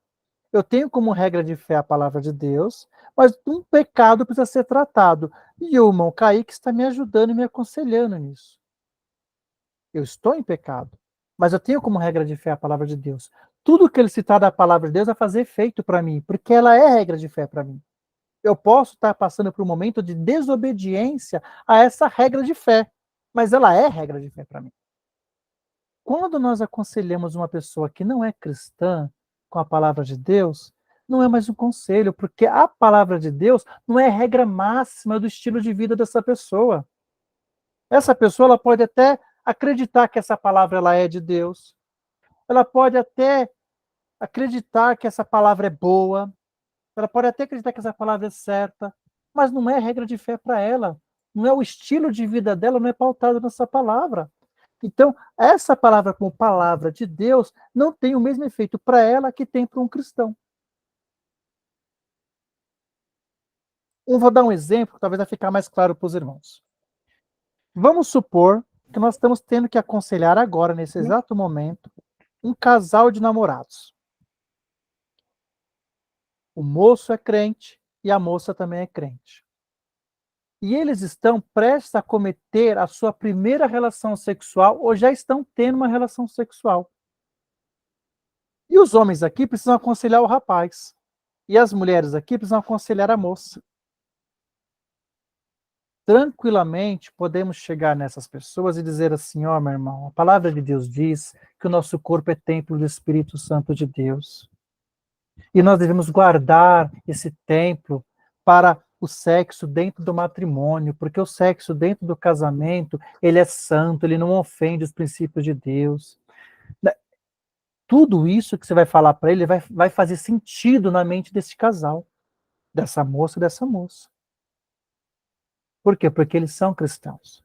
eu tenho como regra de fé a palavra de Deus, mas um pecado precisa ser tratado. E o irmão Kaique está me ajudando e me aconselhando nisso. Eu estou em pecado, mas eu tenho como regra de fé a palavra de Deus. Tudo que ele citar da palavra de Deus vai fazer efeito para mim, porque ela é regra de fé para mim. Eu posso estar passando por um momento de desobediência a essa regra de fé, mas ela é regra de fé para mim. Quando nós aconselhamos uma pessoa que não é cristã com a palavra de Deus, não é mais um conselho, porque a palavra de Deus não é regra máxima do estilo de vida dessa pessoa. Essa pessoa ela pode até acreditar que essa palavra ela é de Deus, ela pode até acreditar que essa palavra é boa, ela pode até acreditar que essa palavra é certa, mas não é regra de fé para ela, não é o estilo de vida dela, não é pautado nessa palavra. Então, essa palavra como palavra de Deus não tem o mesmo efeito para ela que tem para um cristão. Vou dar um exemplo, que talvez vai ficar mais claro para os irmãos. Vamos supor que nós estamos tendo que aconselhar agora, nesse exato momento, um casal de namorados. O moço é crente e a moça também é crente. E eles estão prestes a cometer a sua primeira relação sexual ou já estão tendo uma relação sexual. E os homens aqui precisam aconselhar o rapaz. E as mulheres aqui precisam aconselhar a moça. Tranquilamente podemos chegar nessas pessoas e dizer assim, ó, meu irmão, a palavra de Deus diz que o nosso corpo é templo do Espírito Santo de Deus. E nós devemos guardar esse templo para o sexo dentro do matrimônio, porque o sexo dentro do casamento, ele é santo, ele não ofende os princípios de Deus. Tudo isso que você vai falar para ele vai fazer sentido na mente desse casal, dessa moça e dessa moça. Por quê? Porque eles são cristãos.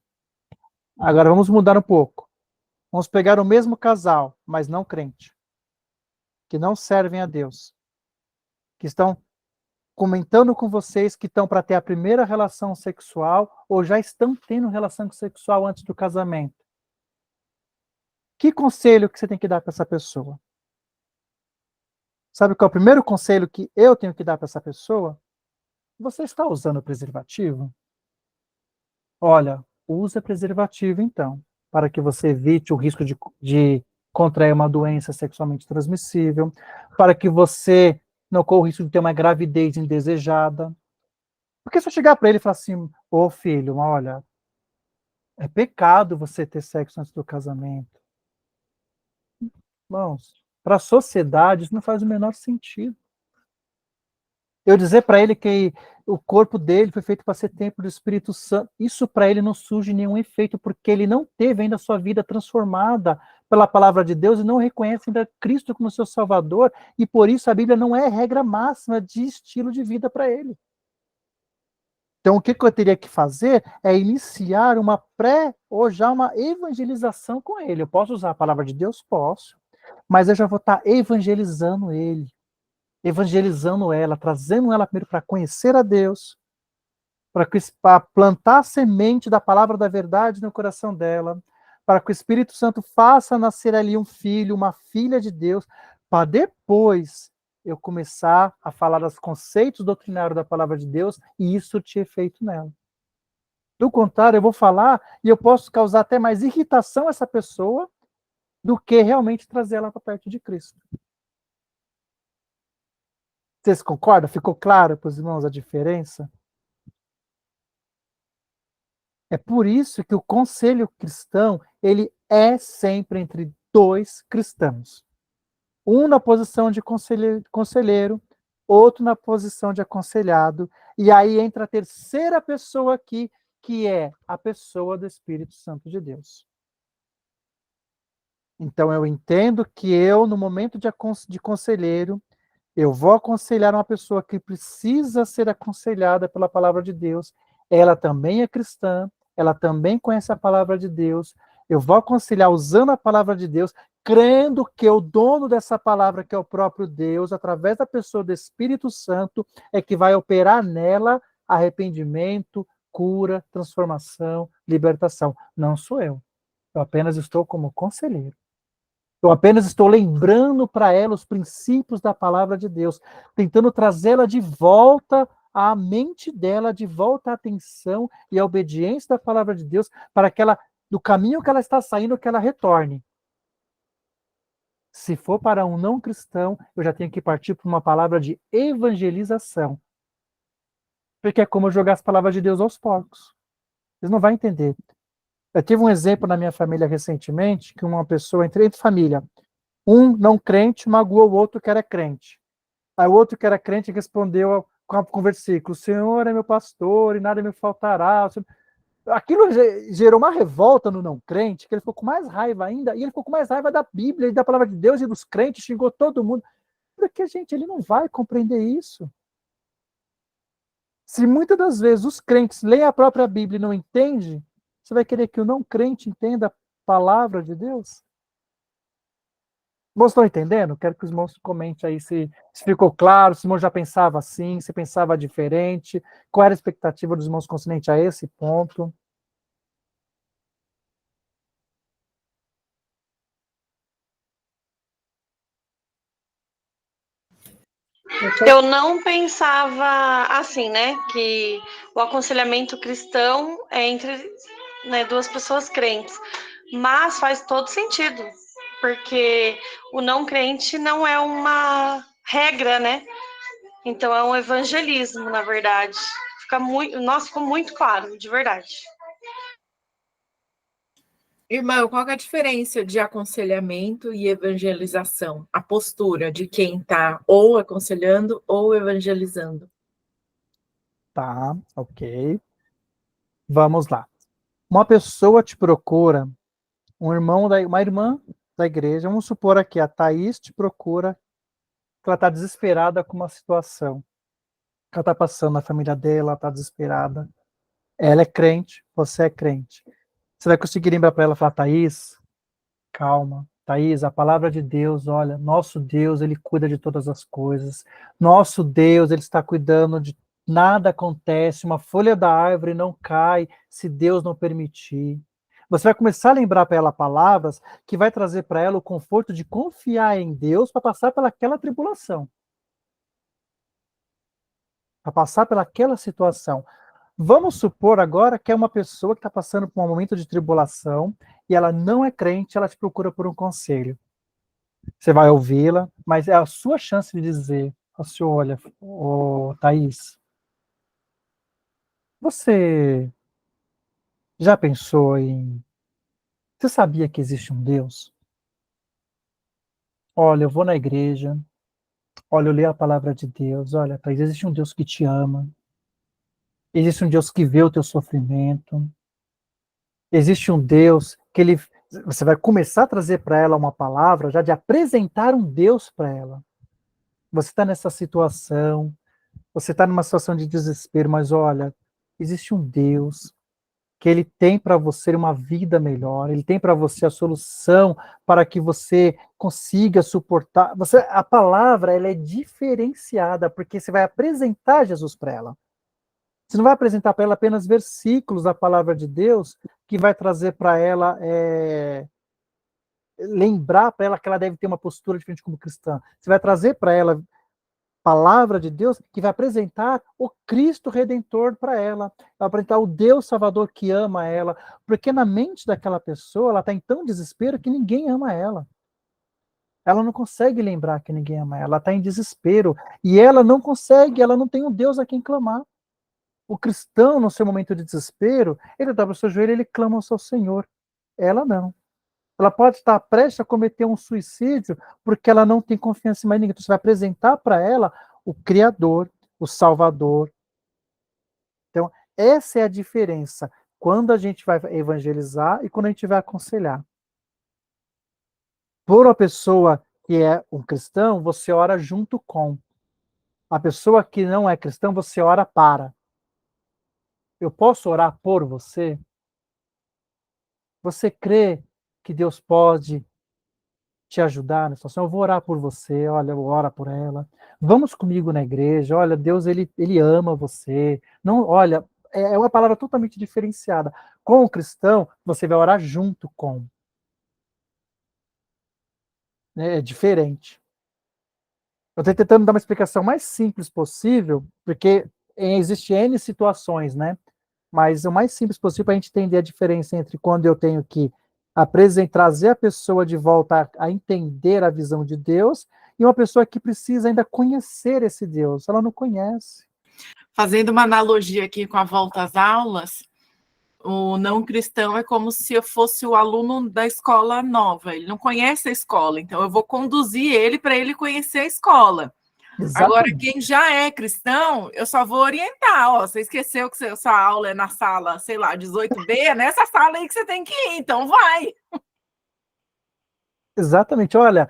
Agora vamos mudar um pouco. Vamos pegar o mesmo casal, mas não crente, que não servem a Deus, que estão comentando com vocês que estão para ter a primeira relação sexual ou já estão tendo relação sexual antes do casamento. Que conselho que você tem que dar para essa pessoa? Sabe qual é o primeiro conselho que eu tenho que dar para essa pessoa? Você está usando preservativo? Olha, usa preservativo então, para que você evite o risco de contrair uma doença sexualmente transmissível, para que você não corra o risco de ter uma gravidez indesejada. Porque se eu chegar para ele e falar assim, ô filho, olha, é pecado você ter sexo antes do casamento. Irmãos, para a sociedade isso não faz o menor sentido. Eu dizer para ele que o corpo dele foi feito para ser templo do Espírito Santo, isso para ele não surge nenhum efeito, porque ele não teve ainda a sua vida transformada pela palavra de Deus e não reconhece ainda Cristo como seu Salvador, e por isso a Bíblia não é regra máxima de estilo de vida para ele. Então, o que eu teria que fazer é iniciar uma ou já uma evangelização com ele. Eu posso usar a palavra de Deus? Posso. Mas eu já vou estar evangelizando ele, evangelizando ela, trazendo ela primeiro para conhecer a Deus, para plantar a semente da palavra da verdade no coração dela, para que o Espírito Santo faça nascer ali um filho, uma filha de Deus, para depois eu começar a falar dos conceitos doutrinários da palavra de Deus e isso ter efeito nela. Do contrário, eu vou falar e eu posso causar até mais irritação a essa pessoa do que realmente trazer ela para perto de Cristo. Vocês concordam? Ficou claro para os irmãos a diferença? É por isso que o conselho cristão, ele é sempre entre dois cristãos. Um na posição de conselheiro, outro na posição de aconselhado, e aí entra a terceira pessoa aqui, que é a pessoa do Espírito Santo de Deus. Então, eu entendo que eu, no momento de conselheiro, eu vou aconselhar uma pessoa que precisa ser aconselhada pela palavra de Deus. Ela também é cristã, ela também conhece a palavra de Deus. Eu vou aconselhar usando a palavra de Deus, crendo que o dono dessa palavra, que é o próprio Deus, através da pessoa do Espírito Santo, é que vai operar nela arrependimento, cura, transformação, libertação. Não sou eu. Eu apenas estou como conselheiro. Eu apenas estou lembrando para ela os princípios da palavra de Deus, tentando trazê-la de volta à mente dela, de volta à atenção e à obediência da palavra de Deus, para que ela, do caminho que ela está saindo, que ela retorne. Se for para um não cristão, eu já tenho que partir para uma palavra de evangelização. Porque é como eu jogar as palavras de Deus aos porcos. Eles não vão entender. Eu tive um exemplo na minha família recentemente, que uma pessoa, entre família, um não crente magoou o outro que era crente. Aí o outro que era crente respondeu com o versículo: o Senhor é meu pastor e nada me faltará. Aquilo gerou uma revolta no não crente, que ele ficou com mais raiva ainda, e ele ficou com mais raiva da Bíblia e da palavra de Deus e dos crentes, xingou todo mundo. Porque, gente, ele não vai compreender isso. Se muitas das vezes os crentes leem a própria Bíblia e não entendem, você vai querer que o não crente entenda a palavra de Deus? Irmãos, estão entendendo? Quero que os irmãos comentem aí se ficou claro, se o irmão já pensava assim, se pensava diferente, qual era a expectativa dos irmãos concernente a esse ponto. Eu não pensava assim, né? Que o aconselhamento cristão é entre, né, duas pessoas crentes. Mas faz todo sentido, porque o não crente não é uma regra, né? Então é um evangelismo, na verdade. Nossa, ficou muito claro, de verdade. Irmão, qual que é a diferença de aconselhamento e evangelização? A postura de quem está ou aconselhando ou evangelizando. Tá, ok. Vamos lá. Uma pessoa te procura, uma irmã da igreja, vamos supor aqui, a Thaís te procura, que ela está desesperada com uma situação que ela está passando na família dela, ela está desesperada. Ela é crente, você é crente. Você vai conseguir lembrar para ela e falar: Thaís, calma. Thaís, a palavra de Deus, olha, nosso Deus, ele cuida de todas as coisas. Nosso Deus, ele está cuidando de nada acontece, uma folha da árvore não cai se Deus não permitir. Você vai começar a lembrar para ela palavras que vai trazer para ela o conforto de confiar em Deus para passar pelaquela tribulação. Para passar pelaquela situação. Vamos supor agora que é uma pessoa que está passando por um momento de tribulação e ela não é crente, ela te procura por um conselho. Você vai ouvi-la, mas é a sua chance de dizer assim: olha, Thaís, você já pensou em... Você sabia que existe um Deus? Olha, eu vou na igreja, olha, eu leio a palavra de Deus, olha, Thaís, existe um Deus que te ama, existe um Deus que vê o teu sofrimento, existe um Deus que ele... Você vai começar a trazer para ela uma palavra já de apresentar um Deus para ela. Você está nessa situação, você está numa situação de desespero, mas olha, existe um Deus que ele tem para você uma vida melhor, ele tem para você a solução para que você consiga suportar. A palavra ela é diferenciada, porque você vai apresentar Jesus para ela. Você não vai apresentar para ela apenas versículos da palavra de Deus que vai trazer para ela, lembrar para ela que ela deve ter uma postura diferente como cristã. Você vai trazer para ela palavra de Deus que vai apresentar o Cristo Redentor para ela, vai apresentar o Deus Salvador que ama ela, porque na mente daquela pessoa ela está em tão desespero que ninguém ama ela. Ela não consegue lembrar que ninguém ama ela está em desespero, e ela não consegue, ela não tem um Deus a quem clamar. O cristão, no seu momento de desespero, ele dobra o seu joelho e ele clama ao seu Senhor. Ela não. Ela pode estar prestes a cometer um suicídio porque ela não tem confiança em mais ninguém. Então, você vai apresentar para ela o Criador, o Salvador. Então, essa é a diferença quando a gente vai evangelizar e quando a gente vai aconselhar. Por uma pessoa que é um cristão, você ora junto com. A pessoa que não é cristã, você ora para. Eu posso orar por você? Você crê que Deus pode te ajudar nessa situação? Eu vou orar por você, olha, eu oro por ela. Vamos comigo na igreja, olha, Deus, ele ama você. Não, olha, é uma palavra totalmente diferenciada. Com o cristão, você vai orar junto com. É diferente. Eu estou tentando dar uma explicação mais simples possível, porque existe N situações, né? Mas o mais simples possível para a gente entender a diferença entre quando eu tenho que trazer a pessoa de volta a entender a visão de Deus e uma pessoa que precisa ainda conhecer esse Deus. Ela não conhece. Fazendo uma analogia aqui com a volta às aulas, o não cristão é como se eu fosse o aluno da escola nova. Ele não conhece a escola, então eu vou conduzir ele para ele conhecer a escola. Exatamente. Agora, quem já é cristão, eu só vou orientar. Ó, você esqueceu que sua aula é na sala, sei lá, 18B, é nessa sala aí que você tem que ir, então vai. Exatamente. Olha,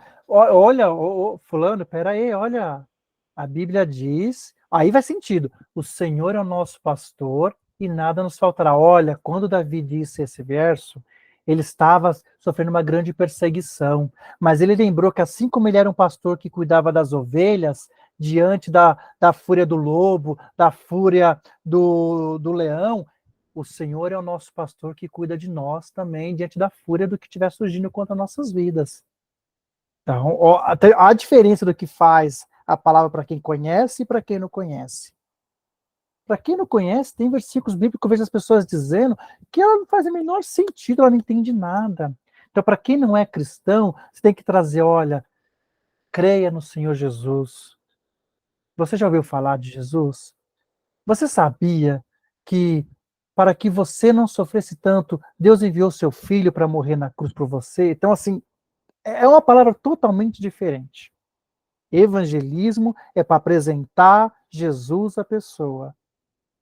fulano, peraí, olha, a Bíblia diz, aí vai sentido, o Senhor é o nosso pastor e nada nos faltará. Olha, quando Davi disse esse verso, ele estava sofrendo uma grande perseguição, mas ele lembrou que assim como ele era um pastor que cuidava das ovelhas, diante da fúria do lobo, da fúria do leão, o Senhor é o nosso pastor que cuida de nós também, diante da fúria do que estiver surgindo contra nossas vidas. Então, a diferença do que faz a palavra para quem conhece e para quem não conhece. Para quem não conhece, tem versículos bíblicos que eu vejo as pessoas dizendo que ela não faz o menor sentido, ela não entende nada. Então, para quem não é cristão, você tem que trazer, olha, creia no Senhor Jesus. Você já ouviu falar de Jesus? Você sabia que para que você não sofresse tanto, Deus enviou seu filho para morrer na cruz por você? Então, assim, é uma palavra totalmente diferente. Evangelismo é para apresentar Jesus à pessoa.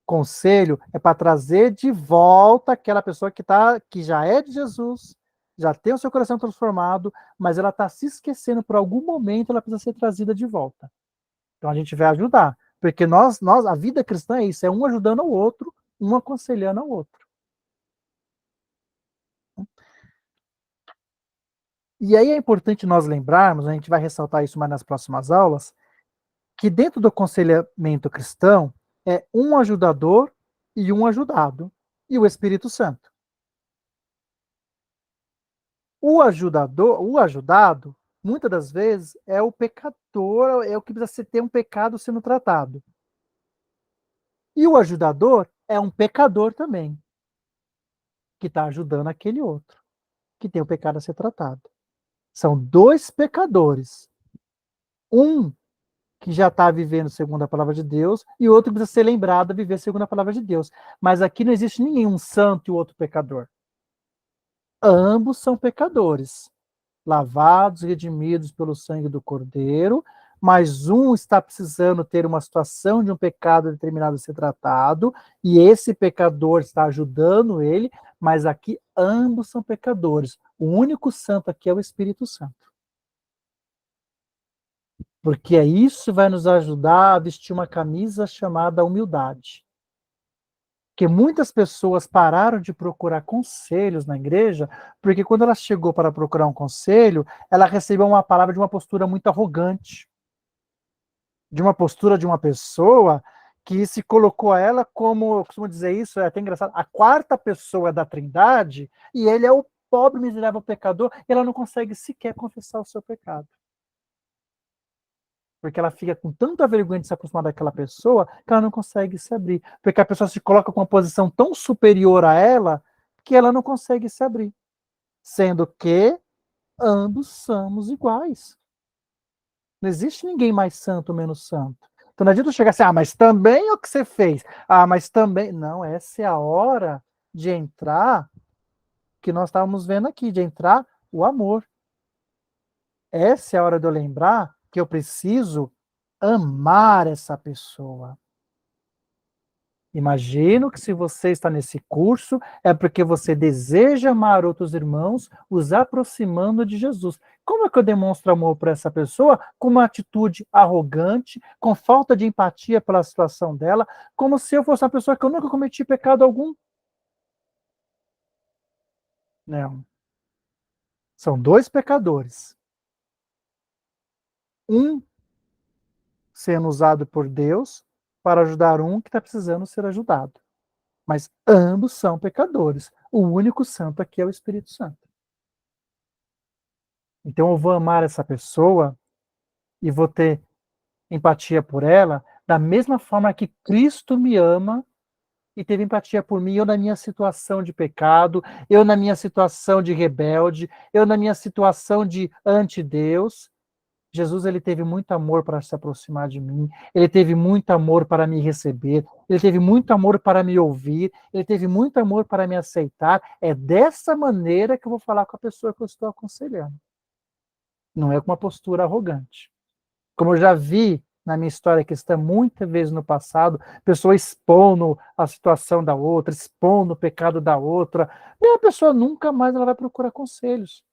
Conselho é para trazer de volta aquela pessoa que já é de Jesus, já tem o seu coração transformado, mas ela está se esquecendo por algum momento, ela precisa ser trazida de volta. Então a gente vai ajudar, porque a vida cristã é isso, é um ajudando ao outro, um aconselhando ao outro. E aí é importante nós lembrarmos, a gente vai ressaltar isso mais nas próximas aulas, que dentro do aconselhamento cristão é um ajudador e um ajudado, e o Espírito Santo. O ajudado, muitas das vezes, é o pecador, é o que precisa ter um pecado sendo tratado. E o ajudador é um pecador também, que está ajudando aquele outro, que tem o pecado a ser tratado. São dois pecadores. Um que já está vivendo segundo a palavra de Deus, e outro que precisa ser lembrado a viver segundo a palavra de Deus. Mas aqui não existe ninguém, um santo e o outro pecador. Ambos são pecadores, lavados e redimidos pelo sangue do Cordeiro, mas um está precisando ter uma situação de um pecado determinado a ser tratado, e esse pecador está ajudando ele, mas aqui ambos são pecadores. O único santo aqui é o Espírito Santo. Porque isso vai nos ajudar a vestir uma camisa chamada humildade. Porque muitas pessoas pararam de procurar conselhos na igreja, porque quando ela chegou para procurar um conselho, ela recebeu uma palavra de uma postura muito arrogante. De uma postura de uma pessoa que se colocou a ela como, eu costumo dizer isso, é até engraçado, a quarta pessoa da Trindade, e ele é o pobre, miserável pecador, e ela não consegue sequer confessar o seu pecado. Porque ela fica com tanta vergonha de se aproximar daquela pessoa que ela não consegue se abrir. Porque a pessoa se coloca com uma posição tão superior a ela que ela não consegue se abrir. Sendo que ambos somos iguais. Não existe ninguém mais santo ou menos santo. Então não adianta eu chegar assim, mas também o que você fez? Mas também... Não, essa é a hora de entrar, que nós estávamos vendo aqui, de entrar o amor. Essa é a hora de eu lembrar que eu preciso amar essa pessoa. Imagino que se você está nesse curso, é porque você deseja amar outros irmãos, os aproximando de Jesus. Como é que eu demonstro amor para essa pessoa? Com uma atitude arrogante, com falta de empatia pela situação dela, como se eu fosse uma pessoa que eu nunca cometi pecado algum. Não. São dois pecadores. Um sendo usado por Deus para ajudar um que está precisando ser ajudado. Mas ambos são pecadores. O único santo aqui é o Espírito Santo. Então eu vou amar essa pessoa e vou ter empatia por ela da mesma forma que Cristo me ama e teve empatia por mim, eu na minha situação de pecado, eu na minha situação de rebelde, eu na minha situação de anti-Deus. Jesus, ele teve muito amor para se aproximar de mim, ele teve muito amor para me receber, ele teve muito amor para me ouvir, ele teve muito amor para me aceitar. É dessa maneira que eu vou falar com a pessoa que eu estou aconselhando. Não é com uma postura arrogante. Como eu já vi na minha história cristã muitas vezes no passado, pessoas expondo a situação da outra, expondo o pecado da outra, e a pessoa nunca mais ela vai procurar conselhos.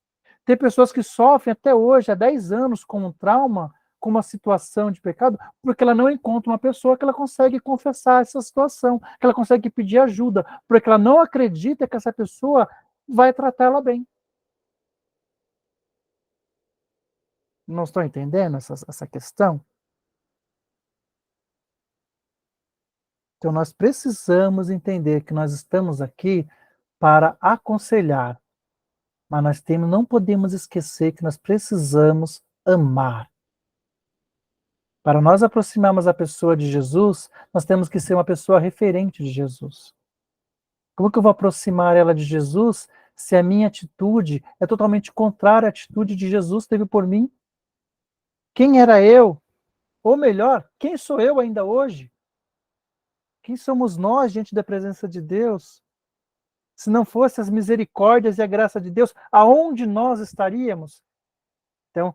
Tem pessoas que sofrem até hoje, há 10 anos, com um trauma, com uma situação de pecado, porque ela não encontra uma pessoa que ela consegue confessar essa situação, que ela consegue pedir ajuda, porque ela não acredita que essa pessoa vai tratar ela bem. Não estou entendendo essa questão? Então, nós precisamos entender que nós estamos aqui para aconselhar, mas não podemos esquecer que nós precisamos amar. Para nós aproximarmos a pessoa de Jesus, nós temos que ser uma pessoa referente de Jesus. Como que eu vou aproximar ela de Jesus se a minha atitude é totalmente contrária à atitude de Jesus teve por mim? Quem era eu? Ou melhor, quem sou eu ainda hoje? Quem somos nós diante da presença de Deus? Se não fosse as misericórdias e a graça de Deus, aonde nós estaríamos? Então,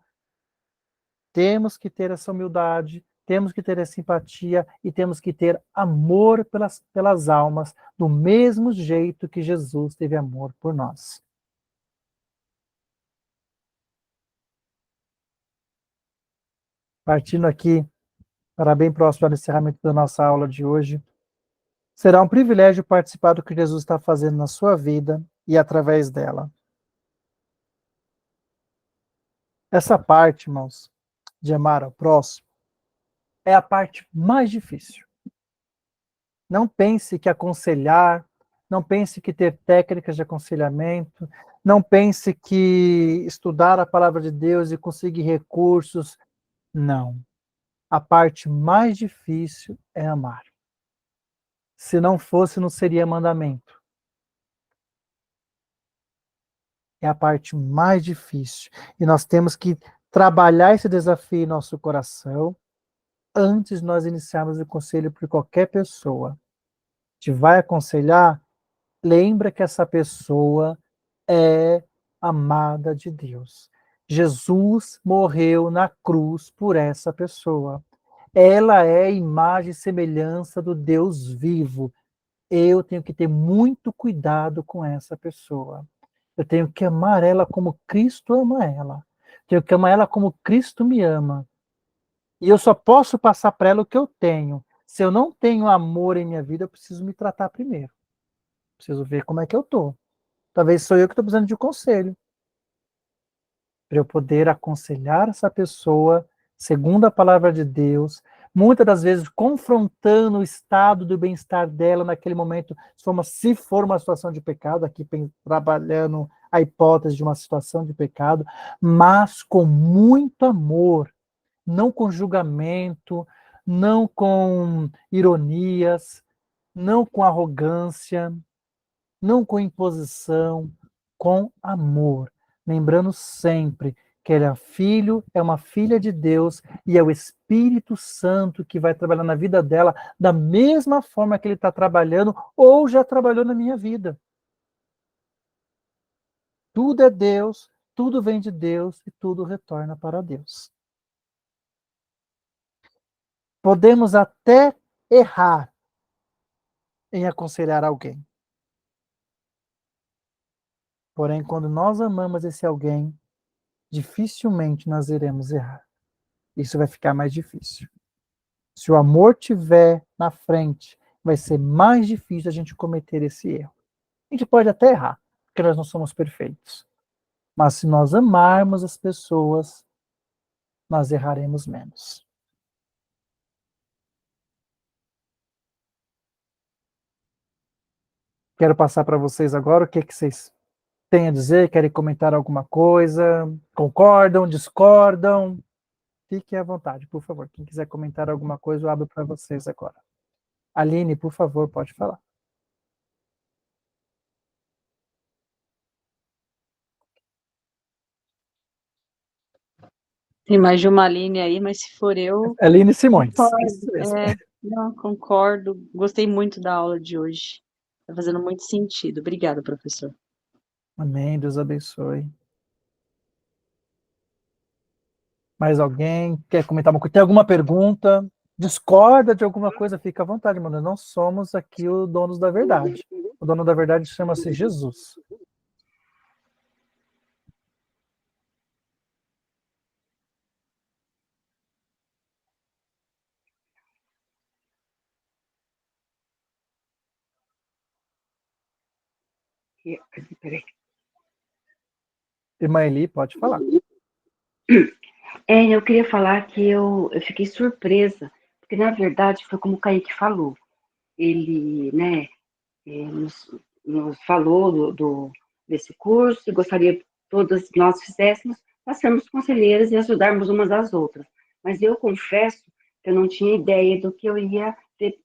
temos que ter essa humildade, temos que ter essa simpatia e temos que ter amor pelas almas, do mesmo jeito que Jesus teve amor por nós. Partindo aqui para bem próximo do encerramento da nossa aula de hoje, será um privilégio participar do que Jesus está fazendo na sua vida e através dela. Essa parte, irmãos, de amar ao próximo, é a parte mais difícil. Não pense que aconselhar, não pense que ter técnicas de aconselhamento, não pense que estudar a palavra de Deus e conseguir recursos. Não. A parte mais difícil é amar. Se não fosse, não seria mandamento. É a parte mais difícil. E nós temos que trabalhar esse desafio em nosso coração antes de nós iniciarmos o conselho por qualquer pessoa. Te vai aconselhar, lembra que essa pessoa é amada de Deus. Jesus morreu na cruz por essa pessoa. Ela é a imagem e semelhança do Deus vivo. Eu tenho que ter muito cuidado com essa pessoa. Eu tenho que amar ela como Cristo ama ela. Tenho que amar ela como Cristo me ama. E eu só posso passar para ela o que eu tenho. Se eu não tenho amor em minha vida, eu preciso me tratar primeiro. Preciso ver como é que eu estou. Talvez sou eu que estou precisando de um conselho. Para eu poder aconselhar essa pessoa segundo a palavra de Deus, muitas das vezes confrontando o estado do bem-estar dela naquele momento, se for uma situação de pecado, aqui trabalhando a hipótese de uma situação de pecado, mas com muito amor, não com julgamento, não com ironias, não com arrogância, não com imposição, com amor. Lembrando sempre que ele é filho, é uma filha de Deus e é o Espírito Santo que vai trabalhar na vida dela da mesma forma que ele está trabalhando ou já trabalhou na minha vida. Tudo é Deus, tudo vem de Deus e tudo retorna para Deus. Podemos até errar, em aconselhar alguém. Porém, quando nós amamos esse alguém, dificilmente nós iremos errar. Isso vai ficar mais difícil. Se o amor tiver na frente, vai ser mais difícil a gente cometer esse erro. A gente pode até errar, porque nós não somos perfeitos. Mas se nós amarmos as pessoas, nós erraremos menos. Quero passar para vocês agora o que vocês têm a dizer, querem comentar alguma coisa, concordam, discordam? Fiquem à vontade, por favor. Quem quiser comentar alguma coisa, eu abro para vocês agora. Aline, por favor, pode falar. Tem mais de uma Aline aí, mas se for eu... Aline Simões. Concordo. Não, concordo. Gostei muito da aula de hoje. Está fazendo muito sentido. Obrigada, professor. Amém, Deus abençoe. Mais alguém quer comentar uma coisa? Tem alguma pergunta? Discorda de alguma coisa? Fica à vontade, mano. Não somos aqui os donos da verdade. O dono da verdade chama-se Jesus. Irmã Eli, pode falar. Eu queria falar que eu fiquei surpresa, porque na verdade foi como o Kaique falou. Ele, né, nos falou desse curso e gostaria que todas nós fizéssemos, nós sermos conselheiras e ajudarmos umas às outras. Mas eu confesso que eu não tinha ideia do que eu ia ter,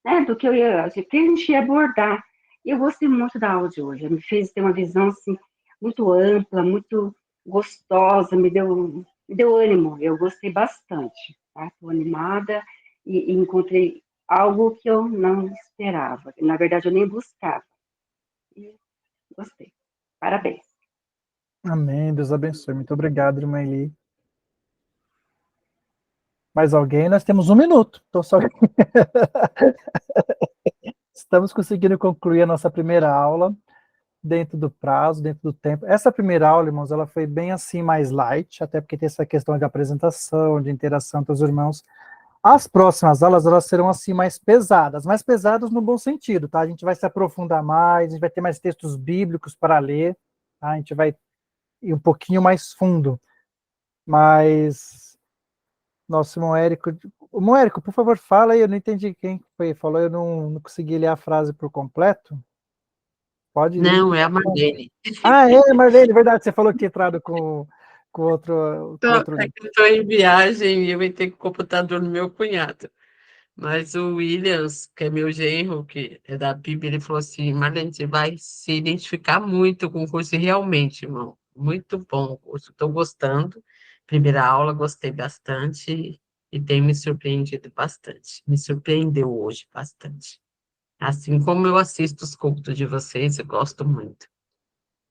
né, do que a gente ia abordar. E eu gostei muito da aula de hoje, me fez ter uma visão assim, muito ampla, muito gostosa, me deu ânimo, eu gostei bastante, tá? Estou animada e encontrei algo que eu não esperava, na verdade eu nem buscava. E gostei. Parabéns. Amém, Deus abençoe. Muito obrigado, irmã Eli. Mais alguém? Nós temos 1 minuto. Então só... Estamos conseguindo concluir a nossa primeira aula dentro do prazo, dentro do tempo. Essa primeira aula, irmãos, ela foi bem assim, mais light, até porque tem essa questão de apresentação, de interação entre os irmãos. As próximas aulas, elas serão assim mais pesadas no bom sentido, tá? A gente vai se aprofundar mais, a gente vai ter mais textos bíblicos para ler, tá? A gente vai ir um pouquinho mais fundo. Mas, nosso irmão Érico, por favor, fala aí, eu não entendi quem foi, falou, eu não consegui ler a frase por completo. Pode ler. Não, é a Marlene. Ah, é, Marlene, verdade, você falou que tinha entrado com outro... É que eu estou em viagem e eu entrei com o computador no meu cunhado. Mas o Williams, que é meu genro, que é da Bíblia, ele falou assim, Marlene, você vai se identificar muito com o curso, e realmente, irmão, muito bom o curso, estou gostando. Primeira aula, gostei bastante e tem me surpreendido bastante. Me surpreendeu hoje bastante. Assim como eu assisto os cultos de vocês, eu gosto muito.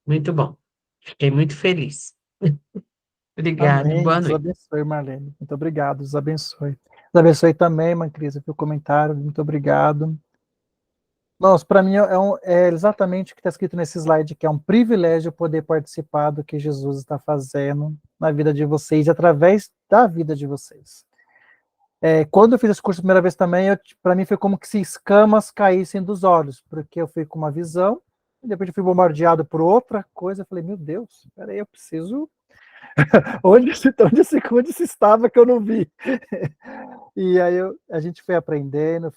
Muito bom. Fiquei muito feliz. Obrigada, Amém, boa Deus noite. abençoe, Marlene. Muito obrigado, Deus abençoe. Deus abençoe também, irmã Cris, pelo comentário, muito obrigado. Nossa, para mim é exatamente o que está escrito nesse slide, que é um privilégio poder participar do que Jesus está fazendo na vida de vocês, através da vida de vocês. Quando eu fiz esse curso a primeira vez também, para mim foi como que se escamas caíssem dos olhos, porque eu fui com uma visão, e depois eu fui bombardeado por outra coisa, eu falei, meu Deus, peraí, eu preciso... onde se estava que eu não vi? E aí a gente foi aprendendo,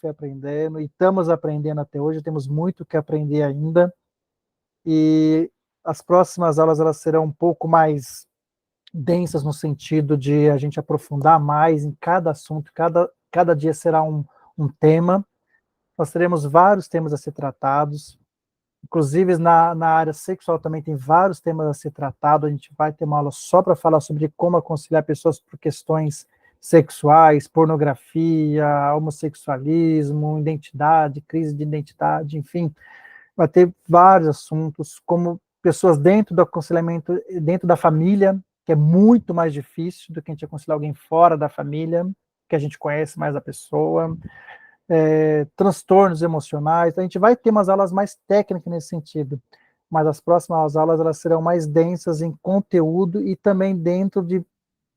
e estamos aprendendo até hoje, temos muito que aprender ainda, e as próximas aulas elas serão um pouco mais densas no sentido de a gente aprofundar mais em cada assunto, cada dia será um tema, nós teremos vários temas a ser tratados, inclusive na área sexual também tem vários temas a ser tratados, a gente vai ter uma aula só para falar sobre como aconselhar pessoas por questões sexuais, pornografia, homossexualismo, identidade, crise de identidade, enfim, vai ter vários assuntos, como pessoas dentro do aconselhamento, dentro da família, que é muito mais difícil do que a gente aconselhar alguém fora da família, que a gente conhece mais a pessoa. transtornos emocionais. A gente vai ter umas aulas mais técnicas nesse sentido, mas as próximas aulas elas serão mais densas em conteúdo e também dentro de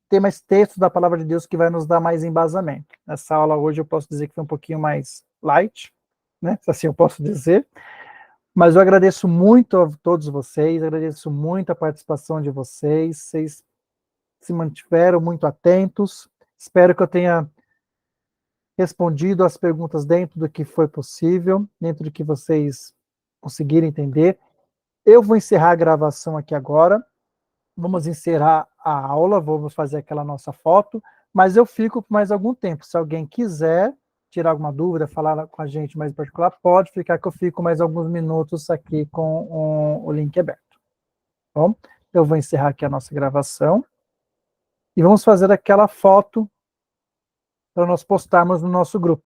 ter mais textos da palavra de Deus que vai nos dar mais embasamento. Essa aula hoje eu posso dizer que foi um pouquinho mais light, né? Se assim eu posso dizer. Mas eu agradeço muito a todos vocês, agradeço muito a participação de vocês se mantiveram muito atentos. Espero que eu tenha respondido as perguntas dentro do que foi possível, dentro do que vocês conseguiram entender. Eu vou encerrar a gravação aqui agora. Vamos encerrar a aula, vamos fazer aquela nossa foto, mas eu fico por mais algum tempo. Se alguém quiser tirar alguma dúvida, falar com a gente mais em particular, pode ficar que eu fico mais alguns minutos aqui com o link aberto. Bom, eu vou encerrar aqui a nossa gravação e vamos fazer aquela foto para nós postarmos no nosso grupo.